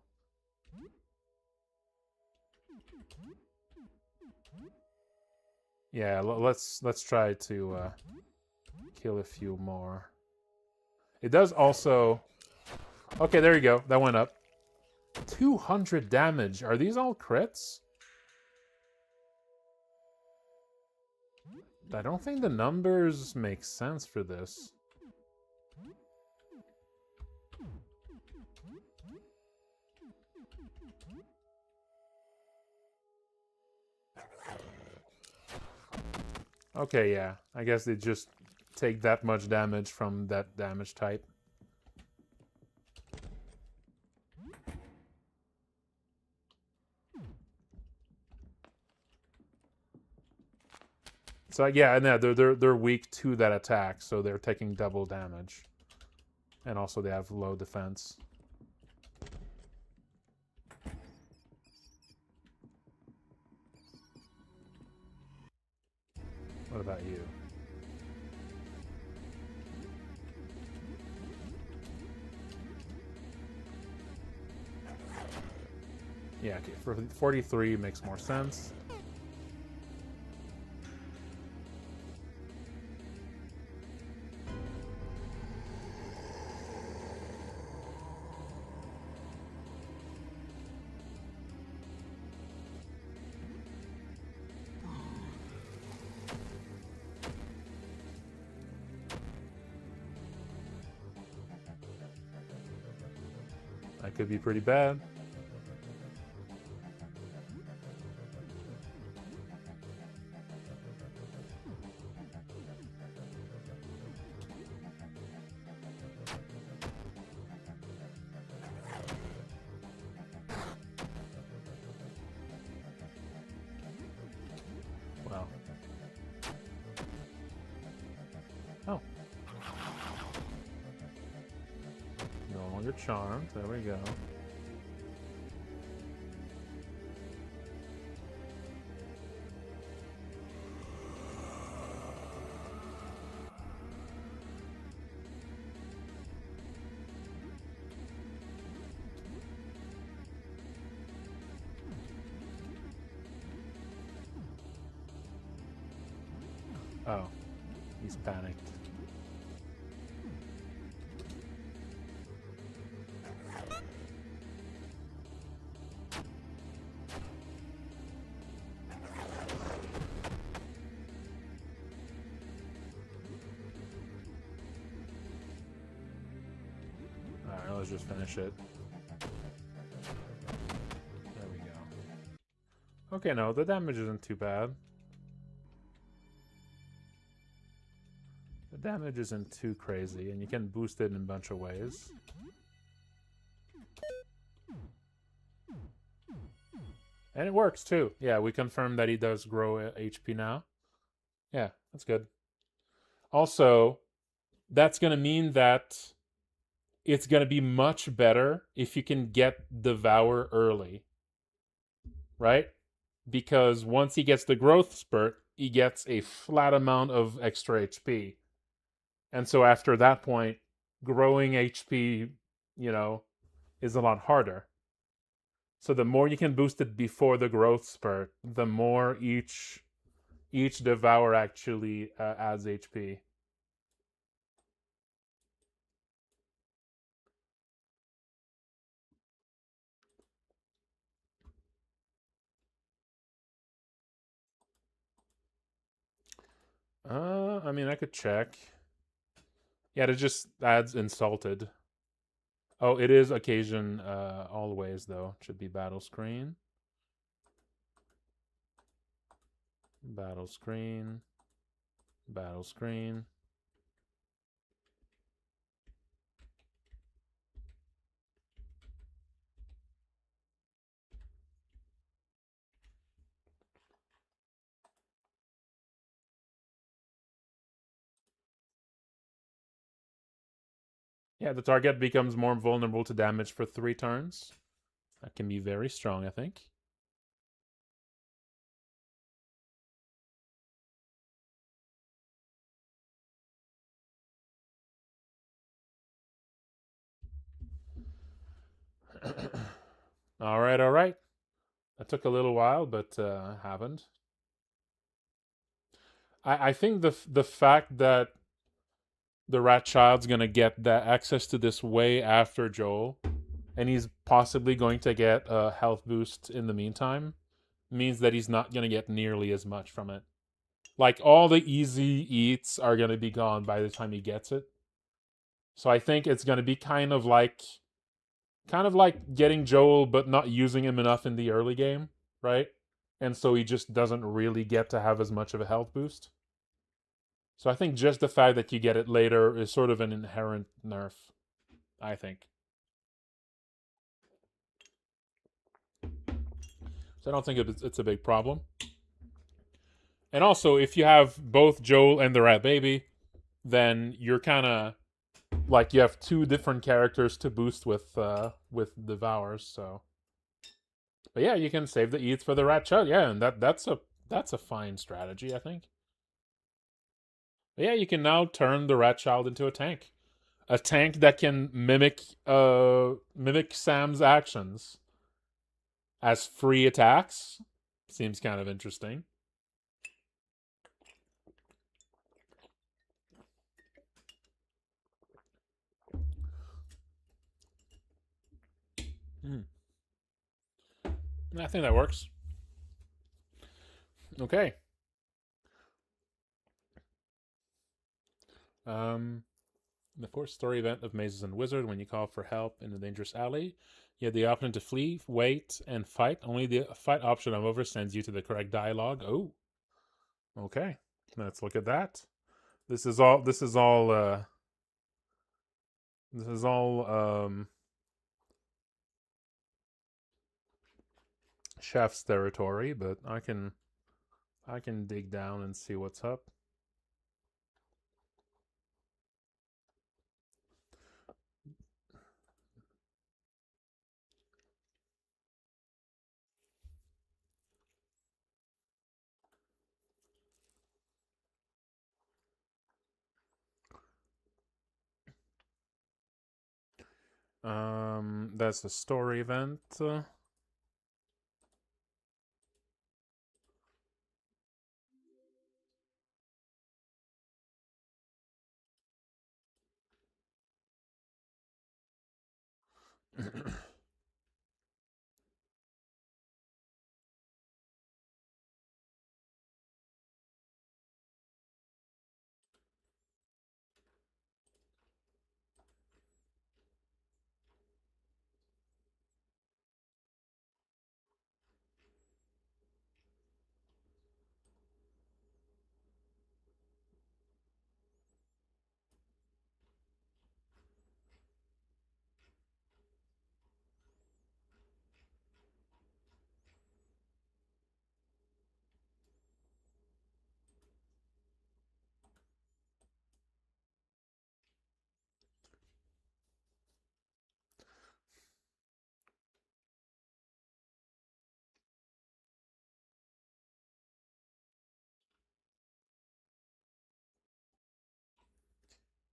S2: Yeah, let's try to kill a few more. It does also... Okay, there you go. That went up. 200 damage. Are these all crits? I don't think the numbers make sense for this. Okay, yeah. I guess they just take that much damage from that damage type. So yeah, no, they're weak to that attack, so they're taking double damage. And also they have low defense. What about you? Yeah, okay, for 43 makes more sense. That could be pretty bad. Wow. Oh. No longer charmed. There we go. Oh, he's panicked. Alright, let's just finish it. There we go. Okay, no, the damage isn't too bad. The damage isn't too crazy, and you can boost it in a bunch of ways. And it works too. Yeah, we confirmed that he does grow HP now. Yeah, that's good. Also, that's going to mean that it's going to be much better if you can get Devour early. Right? Because once he gets the growth spurt, he gets a flat amount of extra HP. And so after that point, growing HP, is a lot harder. So the more you can boost it before the growth spurt, the more each Devour actually adds HP. I mean, I could check. Yeah, it just adds Insulted. Oh, it is Occasion always, though. It should be Battle Screen. Battle Screen. Battle Screen. Yeah, the target becomes more vulnerable to damage for 3 turns. That can be very strong, I think. All right. That took a little while, but happened. I think the fact that the Rat Child's gonna get that access to this way after Joel, and he's possibly going to get a health boost in the meantime, means that he's not gonna get nearly as much from it. Like all the easy eats are gonna be gone by the time he gets it. So I think it's gonna be kind of like getting Joel but not using him enough in the early game, right? And so he just doesn't really get to have as much of a health boost. So I think just the fact that you get it later is sort of an inherent nerf, I think. So I don't think it's a big problem. And also, if you have both Joel and the Rat Baby, then you're kind of like you have 2 different characters to boost with Devours. So, but yeah, you can save the eats for the Rat Child. Yeah, and that's a fine strategy, I think. But yeah, you can now turn the Rat Child into a tank that can mimic Sam's actions as free attacks. Seems kind of interesting. I think that works. Okay. The fourth story event of Mazes and Wizard, when you call for help in a dangerous alley, you have the option to flee, wait, and fight. Only the fight option, however, sends you to the correct dialogue. Oh. Okay. Let's look at that. This is all chef's territory, but I can dig down and see what's up. That's the story event.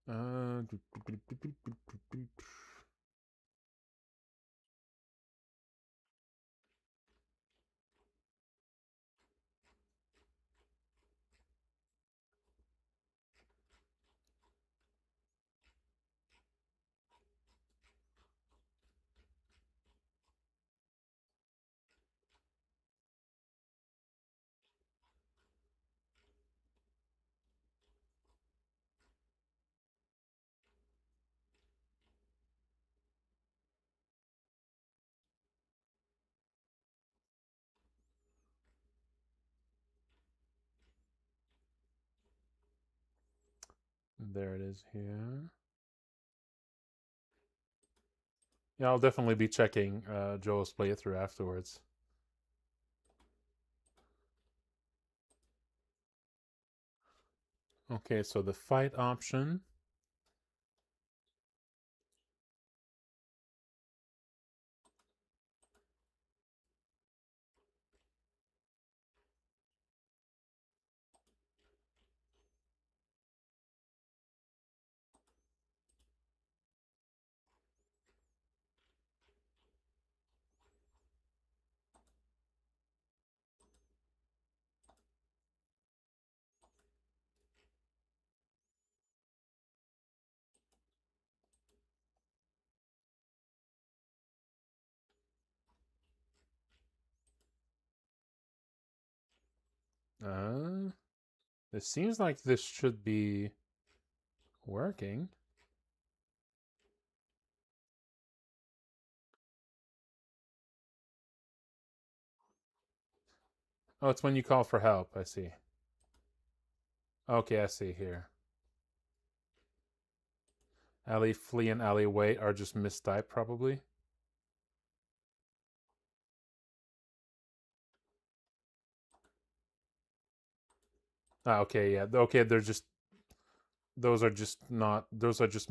S2: Uh, there it is here. Yeah, I'll definitely be checking Joel's playthrough afterwards. Okay, so the fight option. It seems like this should be working. Oh, it's when you call for help. I see. Okay, I see here. Alley flee and alley wait are just mistyped, probably. Ah, okay, yeah. Okay, they're just those are just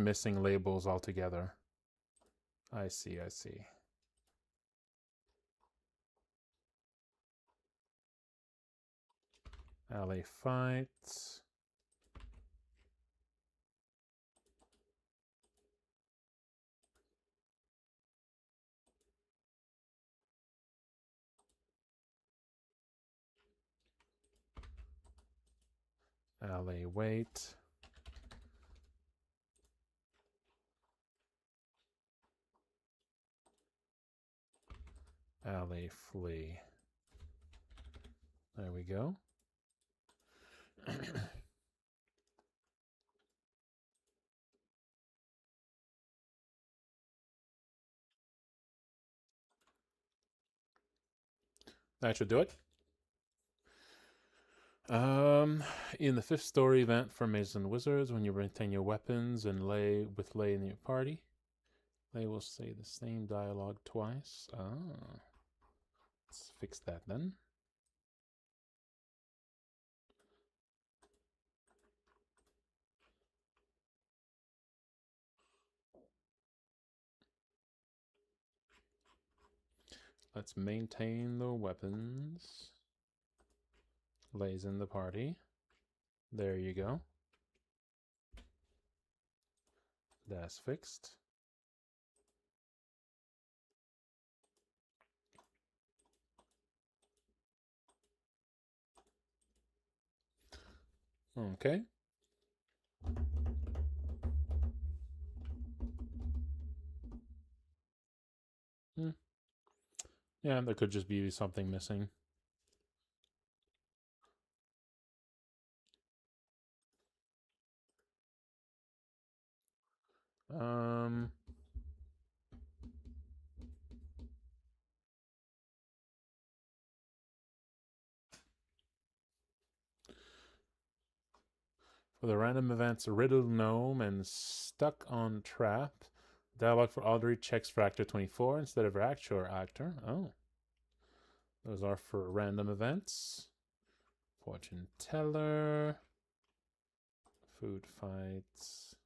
S2: missing labels altogether. I see, I see. Alley fight. Alley wait. Alley flee. There we go. That should do it. In the 5th story event for Mason Wizards, when you retain your weapons and lay in your party, they will say the same dialogue twice. Ah, let's fix that then. Let's maintain the weapons. Lays in the party. There you go. That's fixed. Okay. Yeah, there could just be something missing. For the random events, Riddle Gnome and Stuck on Trap. Dialogue for Audrey checks for actor 24 instead of her actual actor. Oh. Those are for random events. Fortune Teller. Food fights.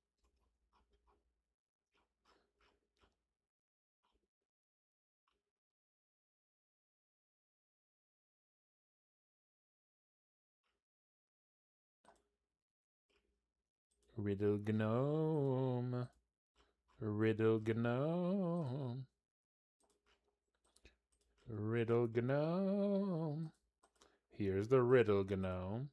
S2: Riddle gnome. Riddle gnome. Riddle gnome. Here's the riddle gnome.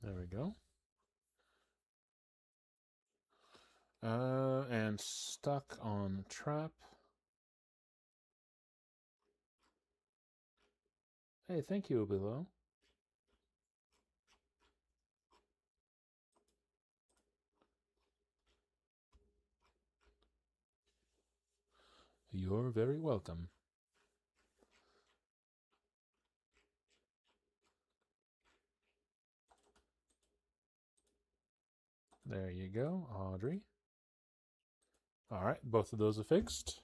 S2: There we go. And stuck on trap. Hey, thank you, below. You're very welcome. There you go, Audrey. All right, both of those are fixed.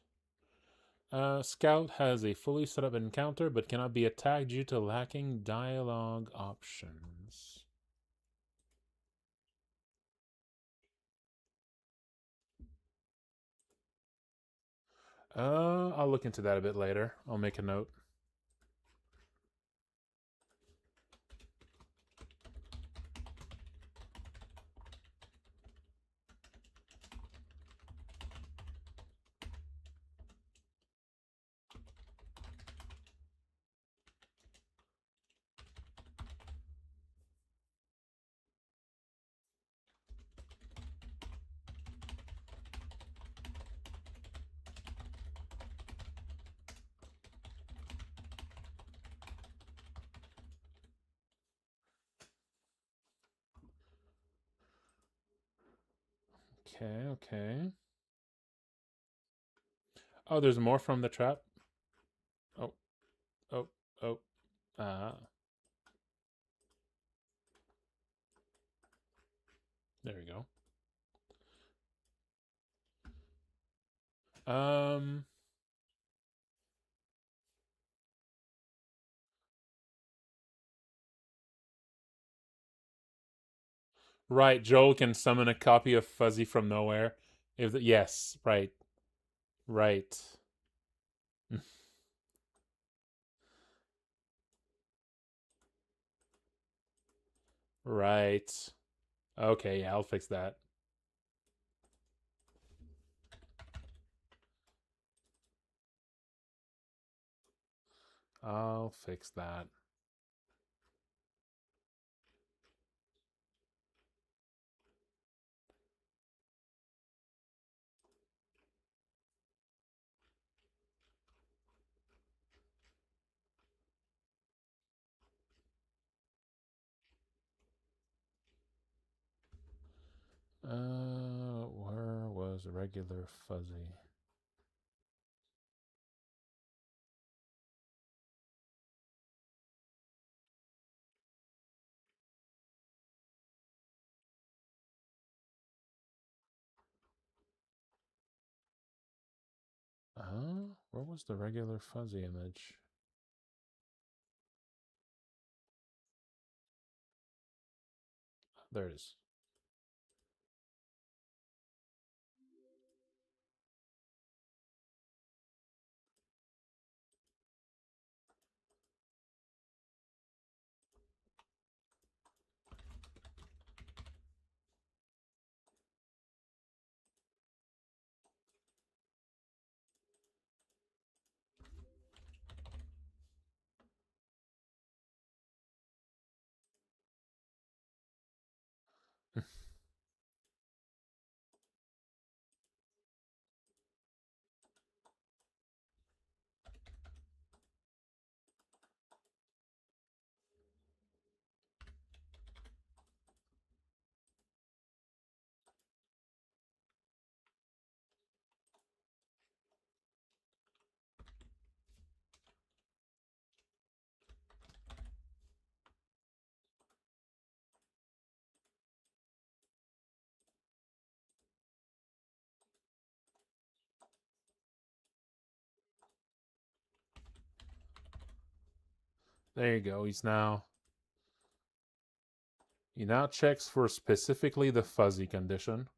S2: Scout has a fully set up encounter but cannot be attacked due to lacking dialogue options. I'll look into that a bit later. I'll make a note. Okay, okay. Oh, there's more from the trap? Oh, oh, oh. Ah. There we go. Right, Joel can summon a copy of Fuzzy from nowhere. Yes, right. Right. Right. Okay, yeah, I'll fix that. I'll fix that. Where was regular Fuzzy? Where was the regular Fuzzy image? There it is. There you go. He now checks for specifically the fuzzy condition.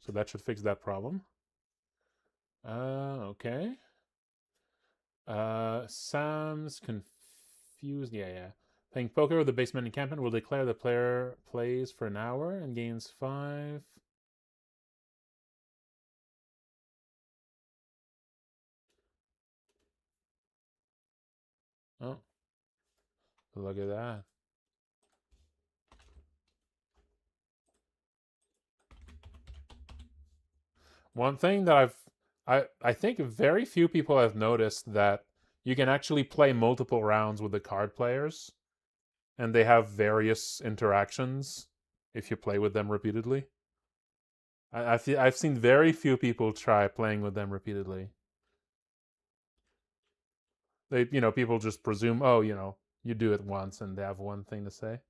S2: So that should fix that problem. Okay. Sam's confused. Yeah. Playing poker with the basement encampment will declare the player plays for an hour and gains 5. Oh, look at that. One thing that I think very few people have noticed that you can actually play multiple rounds with the card players, and they have various interactions if you play with them repeatedly. I've seen very few people try playing with them repeatedly. People just presume, oh, you do it once and they have one thing to say.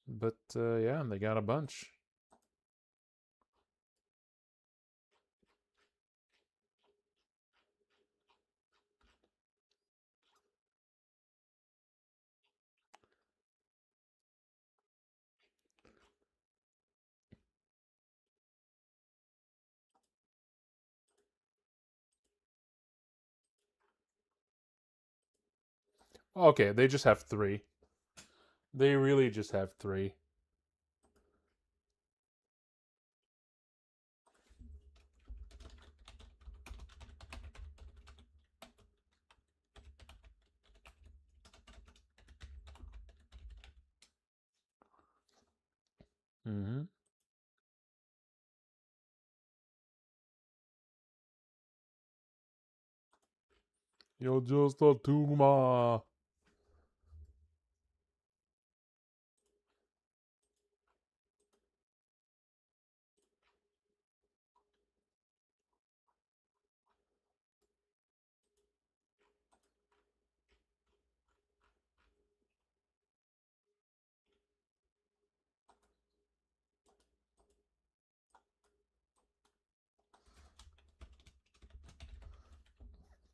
S2: But yeah, they got a bunch. Okay, they just have 3. They really just have 3. Mm-hmm. You're just a tumor.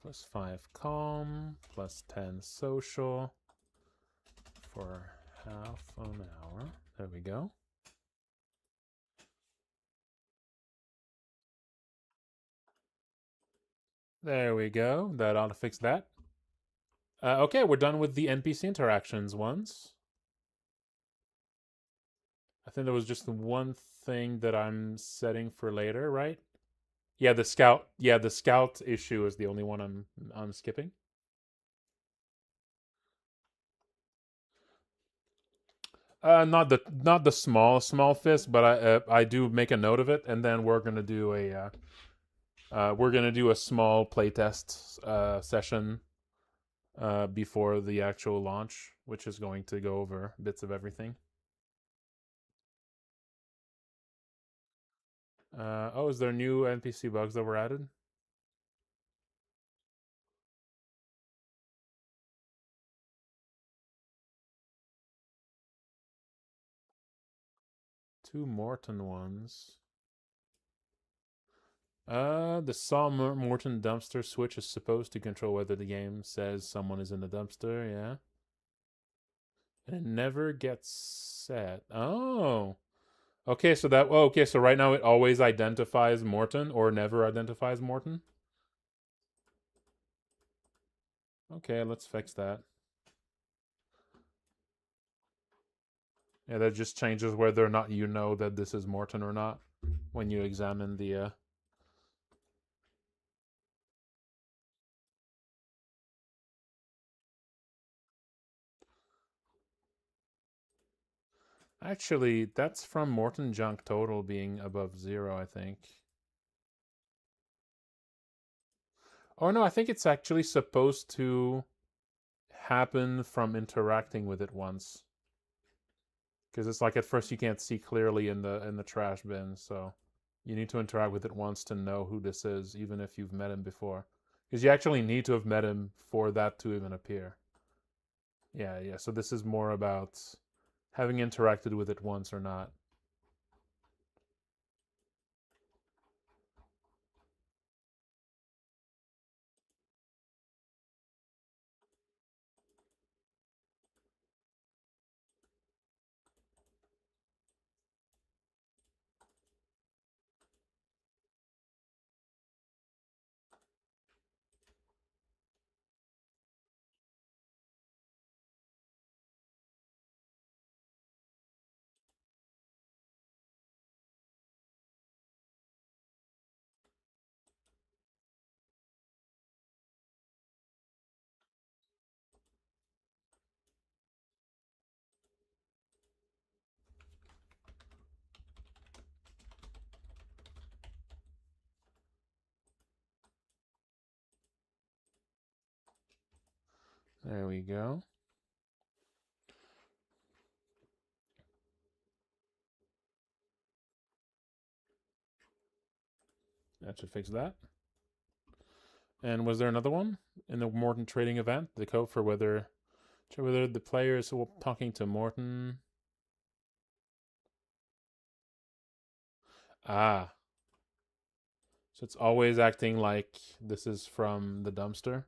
S2: +5 calm, +10 social for half an hour. There we go. There we go. That ought to fix that. Okay, we're done with the NPC interactions ones. I think there was just one thing that I'm setting for later, right? Yeah, the scout. Yeah, the scout issue is the only one I'm skipping. Not the small fist, but I do make a note of it, and then we're gonna do a small playtest session before the actual launch, which is going to go over bits of everything. Is there new NPC bugs that were added? Two Morton ones. The Saw Morton dumpster switch is supposed to control whether the game says someone is in the dumpster, yeah. And it never gets set. Oh. Okay, so right now it always identifies Morton or never identifies Morton. Okay, let's fix that. Yeah, that just changes whether or not you know that this is Morton or not when you examine the Actually, that's from Morton junk total being above 0, I think. Oh no, I think it's actually supposed to happen from interacting with it once. Because it's like at first you can't see clearly in the trash bin, so you need to interact with it once to know who this is, even if you've met him before. Because you actually need to have met him for that to even appear. Yeah, so this is more about having interacted with it once or not. There we go. That should fix that. And was there another one in the Morton trading event? The code for whether the players were talking to Morton. Ah. So it's always acting like this is from the dumpster.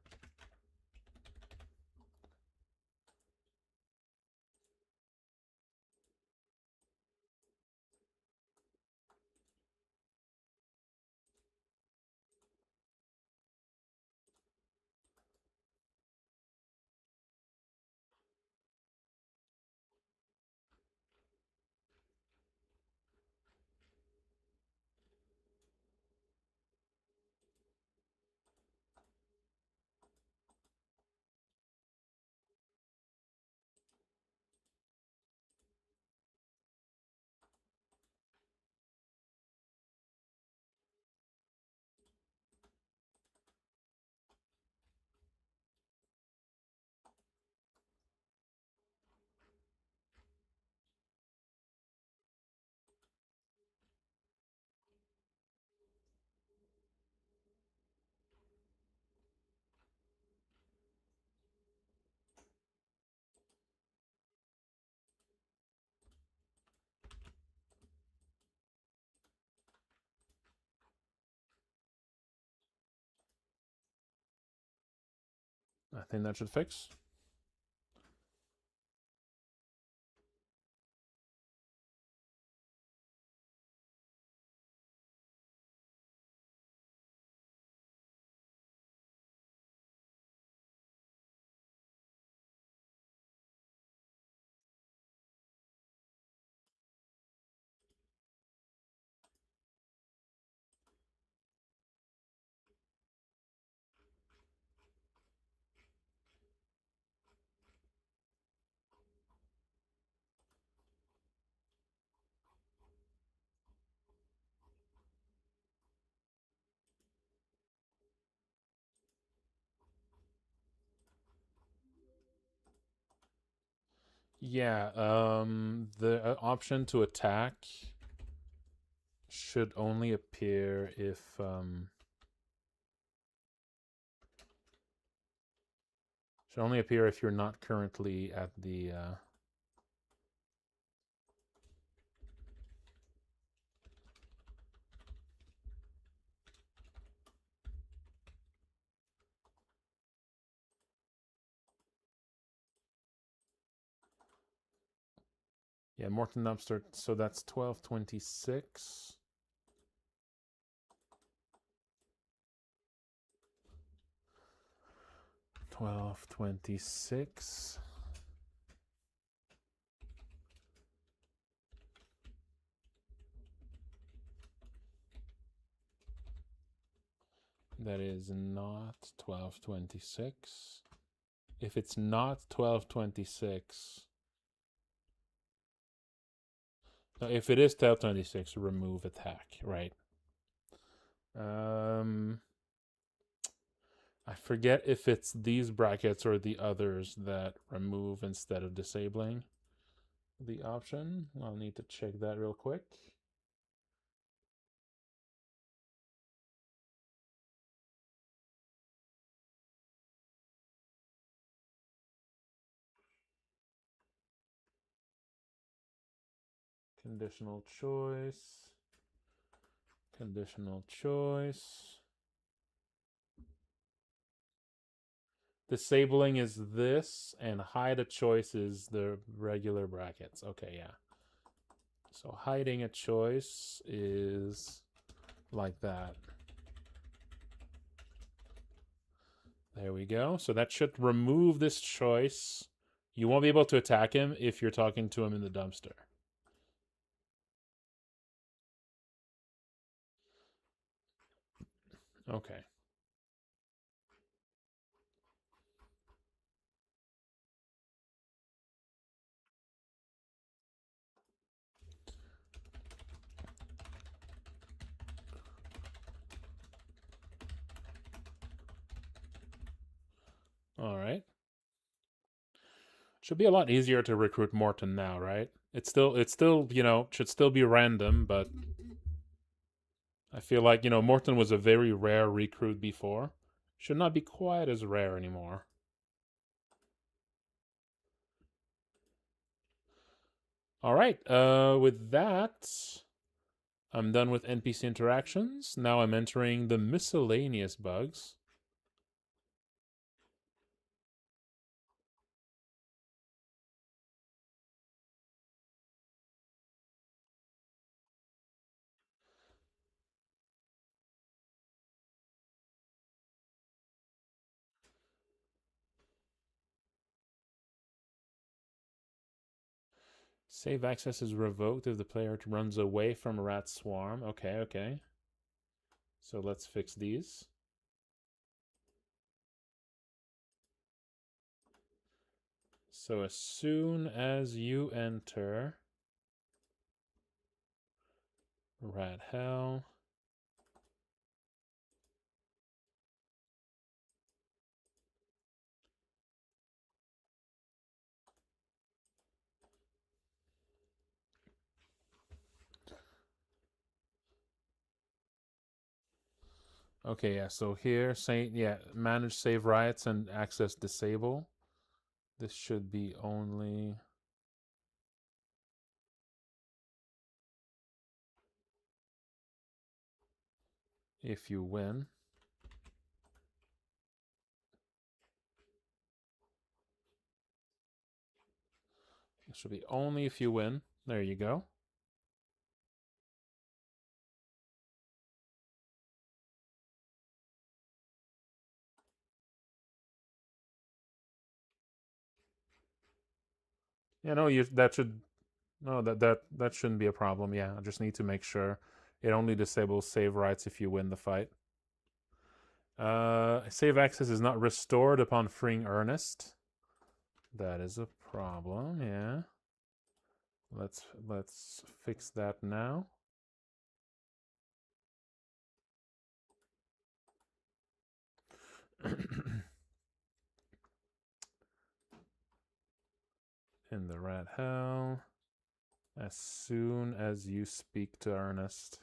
S2: I think that should fix. Yeah, the option to attack should only appear if you're not currently at the yeah, Morton Dumpster, so that's 1226. $12.26. That is not 1226. If it's not 1226, no, if it is 1226, remove attack, right? I forget if it's these brackets or the others that remove instead of disabling the option. I'll need to check that real quick. Conditional choice. Conditional choice. Disabling is this, and hide a choice is the regular brackets. Okay, yeah. So hiding a choice is like that. There we go. So that should remove this choice. You won't be able to attack him if you're talking to him in the dumpster. Okay. All right. Should be a lot easier to recruit Morton now, right? It's still, you know, should still be random, but I feel like, you know, Morton was a very rare recruit before. Should not be quite as rare anymore. All right, with that, I'm done with NPC interactions. Now I'm entering the miscellaneous bugs. Save access is revoked if the player runs away from a rat swarm. Okay, okay. So let's fix these. So as soon as you enter rat hell, okay, yeah, so here, say, yeah, manage save riots and access disable. This should be only... if you win. It should be only if you win. There you go. Yeah, no, that should... No, that shouldn't be a problem. Yeah, I just need to make sure it only disables save rights if you win the fight. Save access is not restored upon freeing Ernest. That is a problem, yeah. Let's fix that now. In the rat hell. As soon as you speak to Ernest.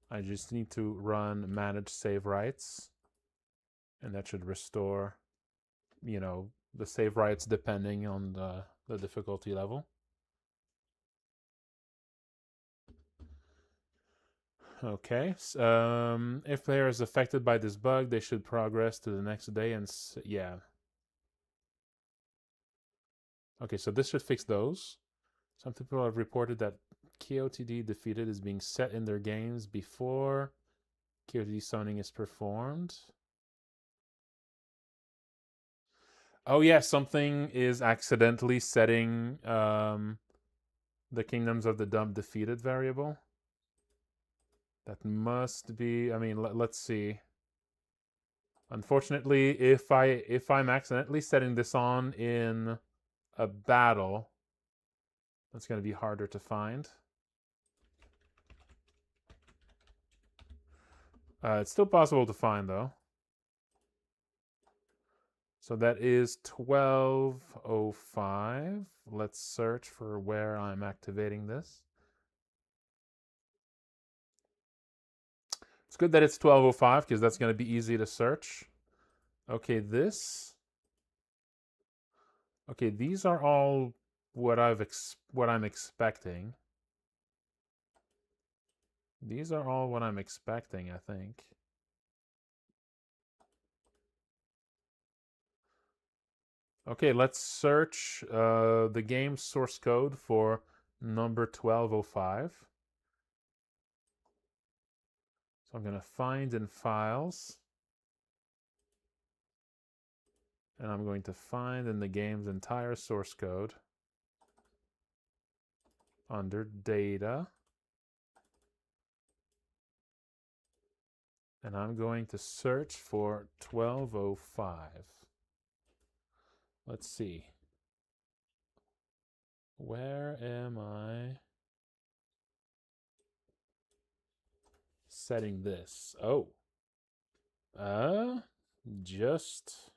S2: I just need to run manage save rights. And that should restore, you know, the save rights depending on the difficulty level. Okay. If player is affected by this bug, they should progress to the next day and yeah. Okay, so this should fix those. Some people have reported that KOTD defeated is being set in their games before KOTD summoning is performed. Oh yeah, something is accidentally setting the Kingdoms of the Dump defeated variable. That must be, I mean, let's see. Unfortunately, if I'm accidentally setting this on in a battle, that's going to be harder to find. It's still possible to find, though. So that is 1205. Let's search for where I'm activating this. It's good that it's 1205 because that's going to be easy to search. Okay, this. Okay, these are all what I'm expecting. These are all what I'm expecting, I think. Okay, let's search the game source code for number 1205. So I'm going to find in files. And I'm going to find in the game's entire source code under data. And I'm going to search for 1205. Let's see. Where am I setting this? Oh. Just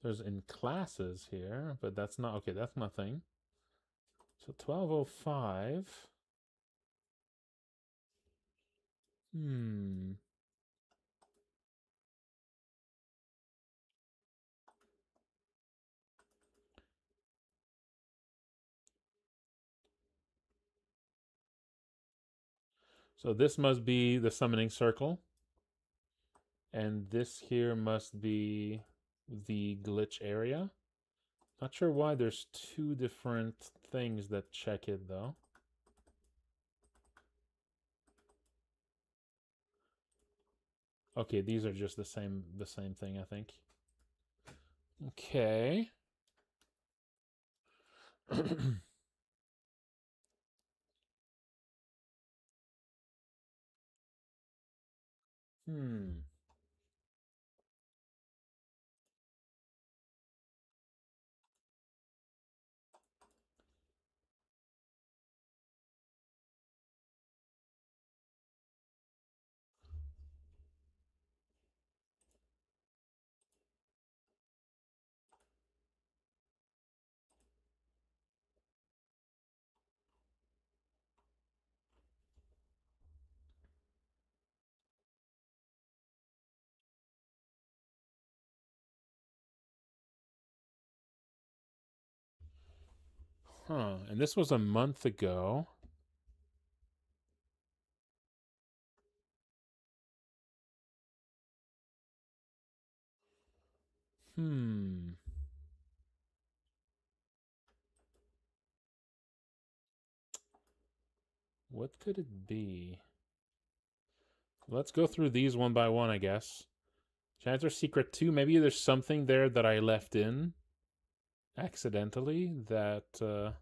S2: There's in classes here, but that's not okay. That's nothing. So 1205. Hmm. So this must be the summoning circle. And this here must be the glitch area. Not sure why there's two different things that check it though. Okay, these are just the same thing, I think. Okay. Hmm. Huh. And this was a month ago. Hmm. What could it be? Let's go through these one by one, I guess. Janitor's Secret 2, maybe there's something there that I left in accidentally that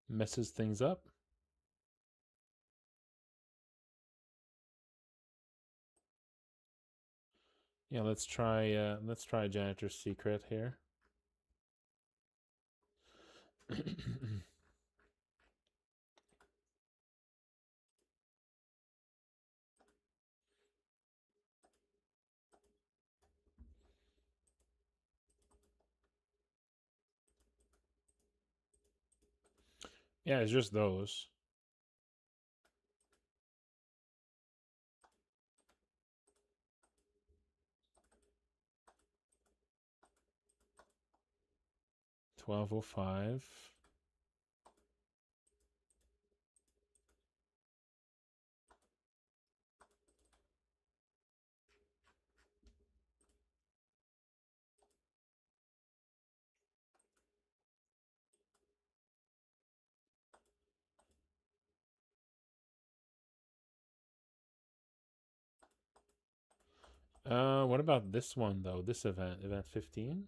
S2: messes things up. Yeah, let's try Janitor's Secret here. Yeah, it's just those. $12.05. What about this one though? This event 15?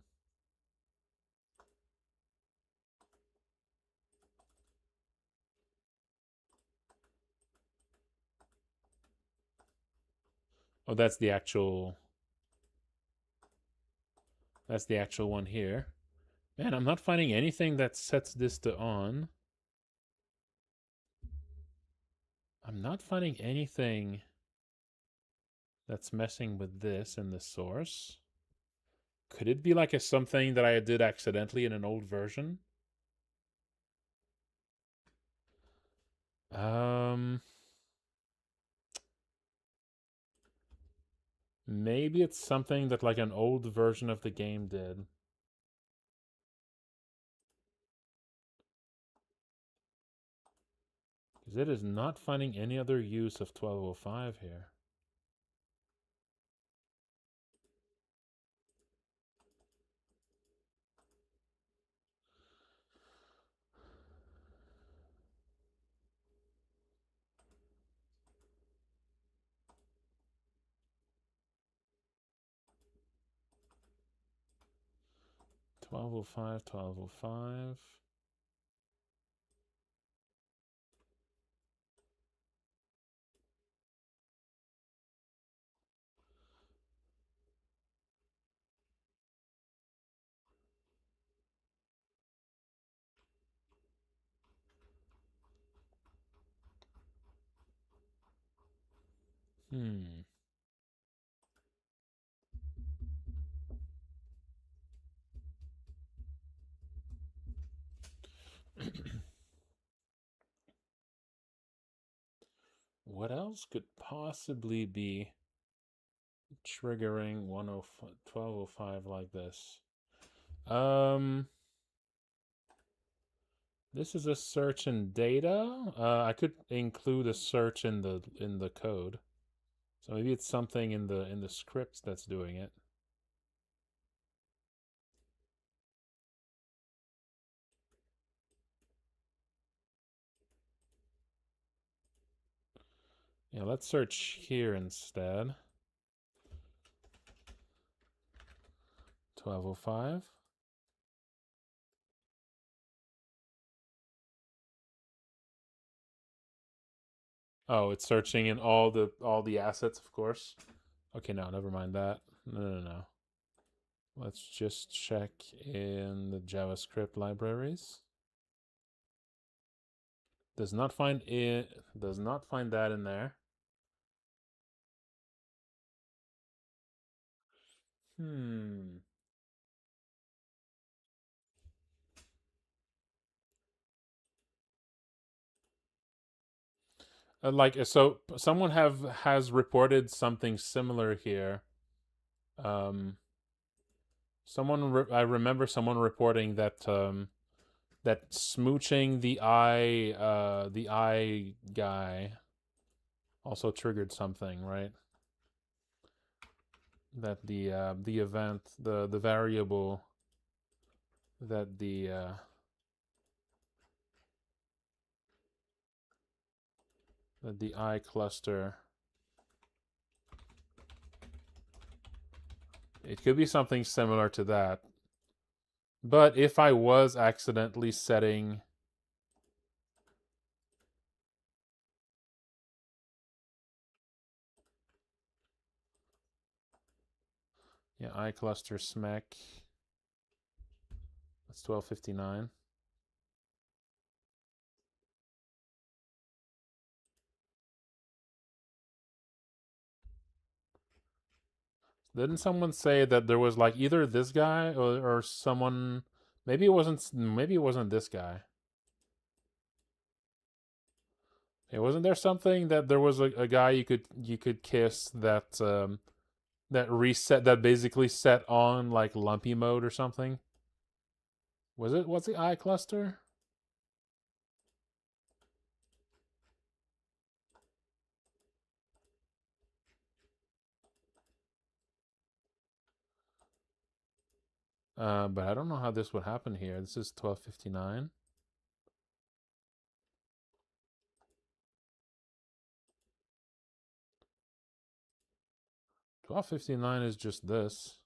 S2: Oh, that's the actual one here. Man, I'm not finding anything that sets this to on. I'm not finding anything that's messing with this in the source. Could it be like something that I did accidentally in an old version? Maybe it's something that like an old version of the game did. Because it is not finding any other use of 1205 here. Twelve oh five, 1205. Hmm. What else could possibly be triggering 1205 like this? This is a search in data. I could include a search in the code. So maybe it's something in the script that's doing it. Yeah, let's search here instead. 1205. Oh, it's searching in all the assets, of course. Okay, no, never mind that. No. Let's just check in the JavaScript libraries. Does not find that in there. So someone has reported something similar here. I remember someone reporting that that smooching the eye guy also triggered something, right? That the event, the variable that the eye cluster, it could be something similar to that. But if I was accidentally setting eye cluster smec, that's 1259. Didn't someone say that there was like either this guy or someone? Maybe it wasn't this guy. Hey, wasn't there something that there was a guy you could kiss that that basically set on like lumpy mode or something? What's the eye cluster? But I don't know how this would happen here. This is 1259. $12.59 is just this.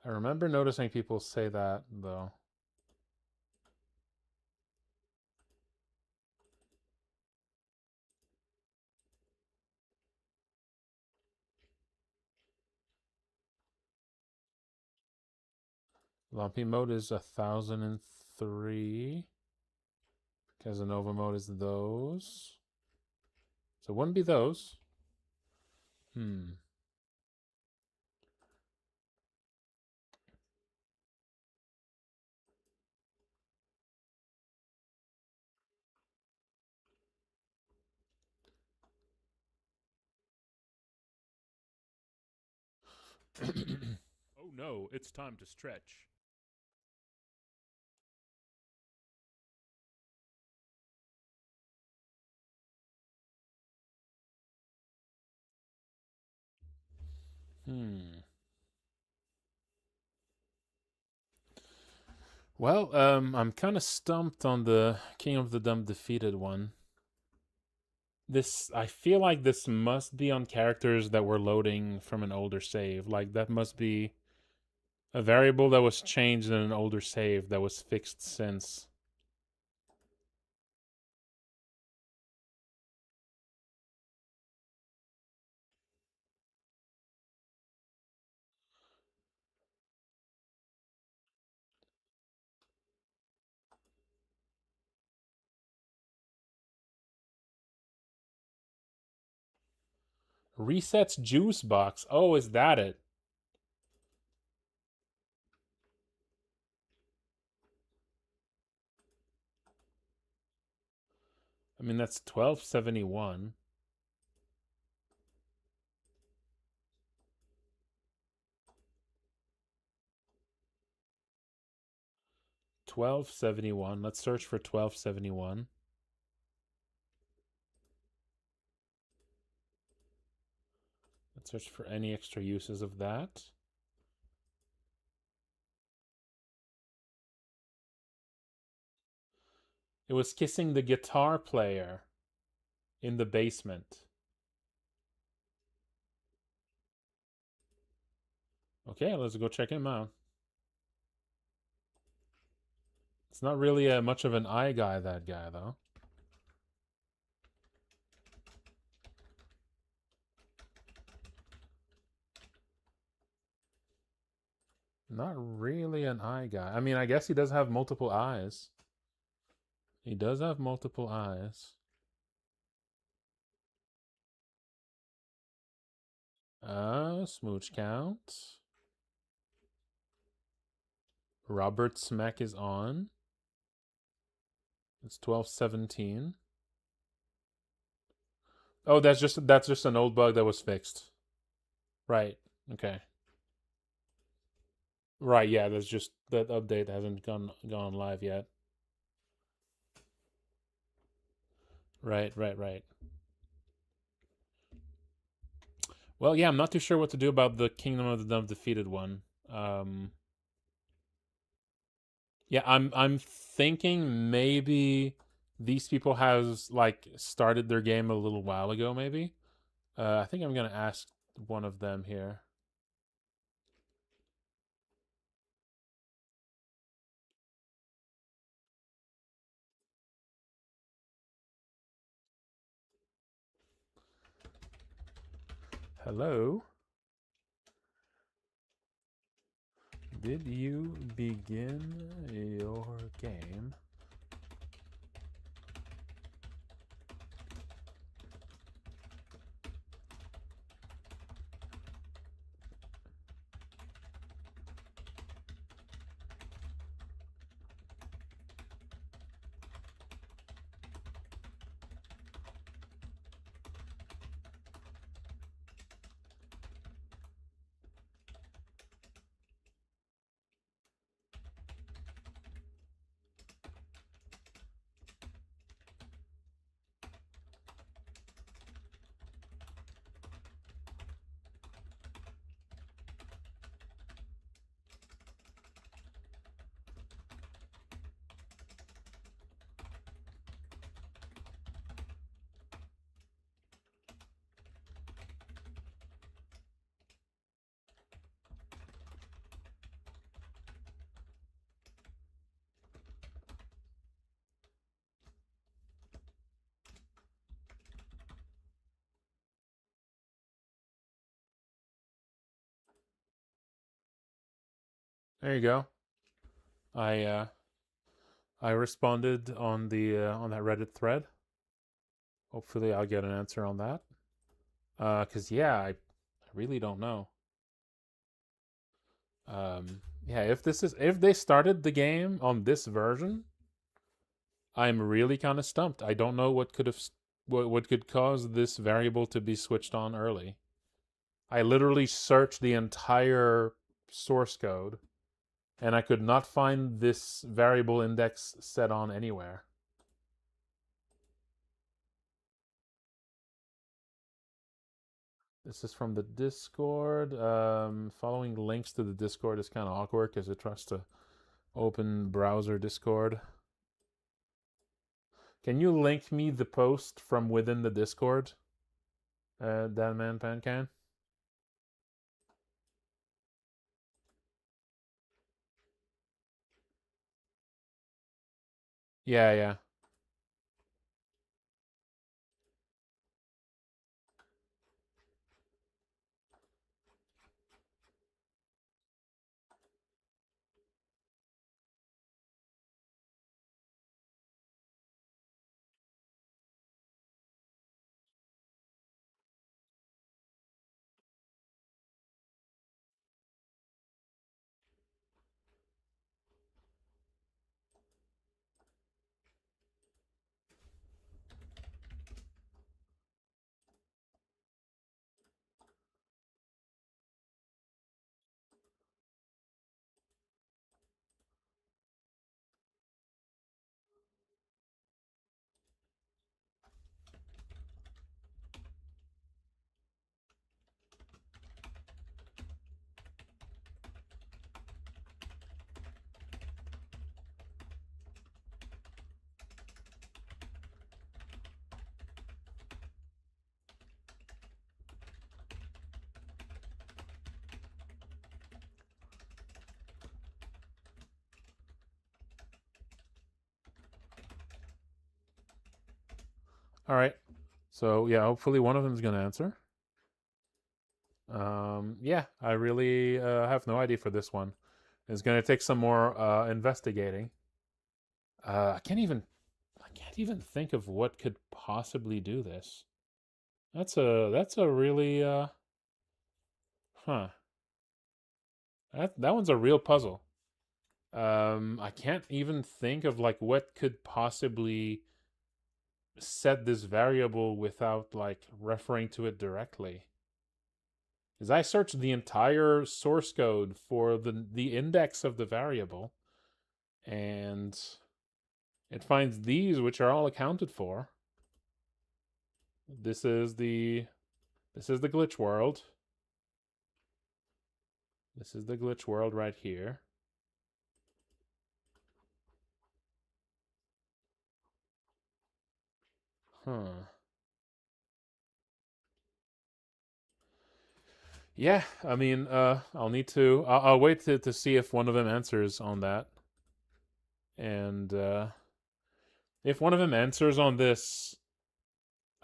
S2: I remember noticing people say that though. Lumpy mode is 1003. Casanova mode is those. So it wouldn't be those.
S1: Oh no, it's time to stretch.
S2: Well, I'm kind of stumped on the King of the Dumb defeated one. I feel like this must be on characters that were loading from an older save. Like that must be a variable that was changed in an older save that was fixed since. Resets juice box. Oh, is that it? I mean, that's 1271. $12.71. Let's search for $12.71. Let's search for any extra uses of that. It was kissing the guitar player in the basement. Okay, let's go check him out. It's not really much of an eye guy, that guy, though. Not really an eye guy. I mean, I guess he does have multiple eyes. He does have multiple eyes. Smooch count. Robert Smack is on. It's 12:17. Oh, that's just an old bug that was fixed. Right. Okay. Right, yeah, that's just that update hasn't gone live yet. Right. Well, yeah, I'm not too sure what to do about the Kingdom of the Dumb Defeated one. Yeah, I'm thinking maybe these people has like started their game a little while ago, maybe. I think I'm gonna ask one of them here. Hello? Did you begin your game? There you go. I responded on the on that Reddit thread. Hopefully I'll get an answer on that. Cause yeah, I really don't know. Yeah, if they started the game on this version, I'm really kind of stumped. I don't know what could cause this variable to be switched on early. I literally searched the entire source code and I could not find this variable index set on anywhere. This is from the Discord. Following links to the Discord is kind of awkward because it tries to open browser Discord. Can you link me the post from within the Discord? Danman Pancan? Yeah. All right. So yeah, hopefully one of them is gonna answer. Yeah, I really have no idea for this one. It's gonna take some more investigating. I can't even think of what could possibly do this. That's a really huh. That one's a real puzzle. I can't even think of like what could possibly set this variable without like referring to it directly. Because I searched the entire source code for the index of the variable, and it finds these, which are all accounted for. This is the glitch world. This is the glitch world right here. Huh. Yeah, I mean, I'll need to. I'll wait to see if one of them answers on that, and if one of them answers on this,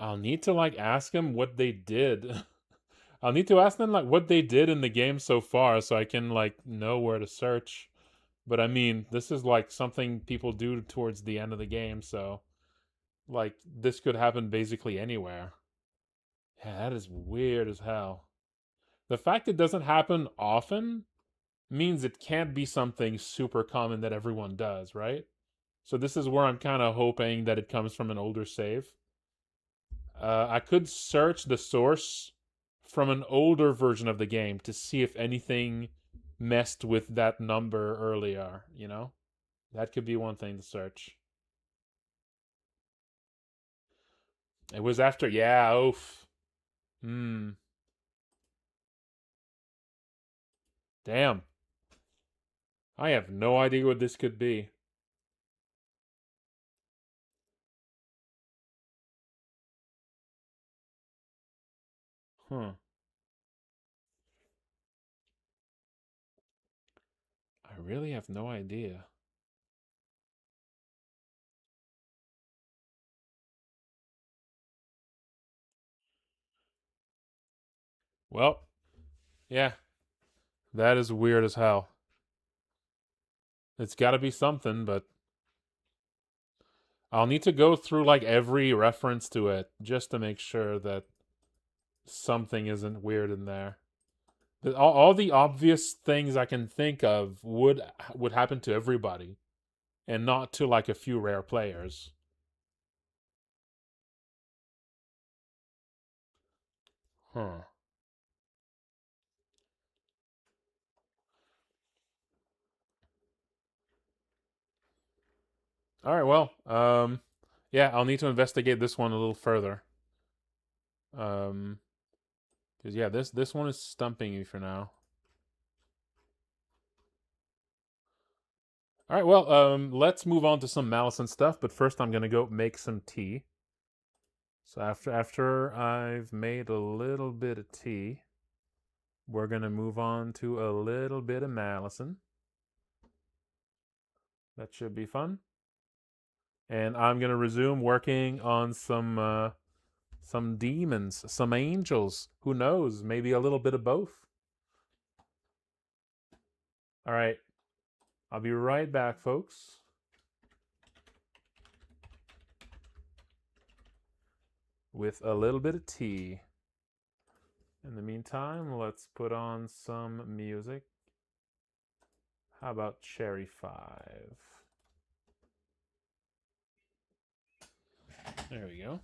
S2: I'll need to like ask them what they did. I'll need to ask them like what they did in the game so far, so I can like know where to search. But I mean, this is like something people do towards the end of the game, so like this could happen basically anywhere. Yeah, that is weird as hell. The fact it doesn't happen often means it can't be something super common that everyone does, right? So this is where I'm kind of hoping that it comes from an older save. I could search the source from an older version of the game to see if anything messed with that number earlier, you know? That could be one thing to search. It was after, yeah, oof. Damn. I have no idea what this could be. Huh. I really have no idea. Well, yeah. That is weird as hell. It's got to be something, but I'll need to go through like every reference to it just to make sure that something isn't weird in there. All the obvious things I can think of would happen to everybody, and not to like a few rare players. Huh. All right. Well, yeah, I'll need to investigate this one a little further. Because yeah, this one is stumping me for now. All right. Well, let's move on to some Malison stuff. But first, I'm gonna go make some tea. So after I've made a little bit of tea, we're gonna move on to a little bit of Malison. That should be fun. And I'm gonna resume working on some demons, some angels. Who knows? Maybe a little bit of both. All right. I'll be right back, folks. With a little bit of tea. In the meantime, let's put on some music. How about Cherry 5? There we go.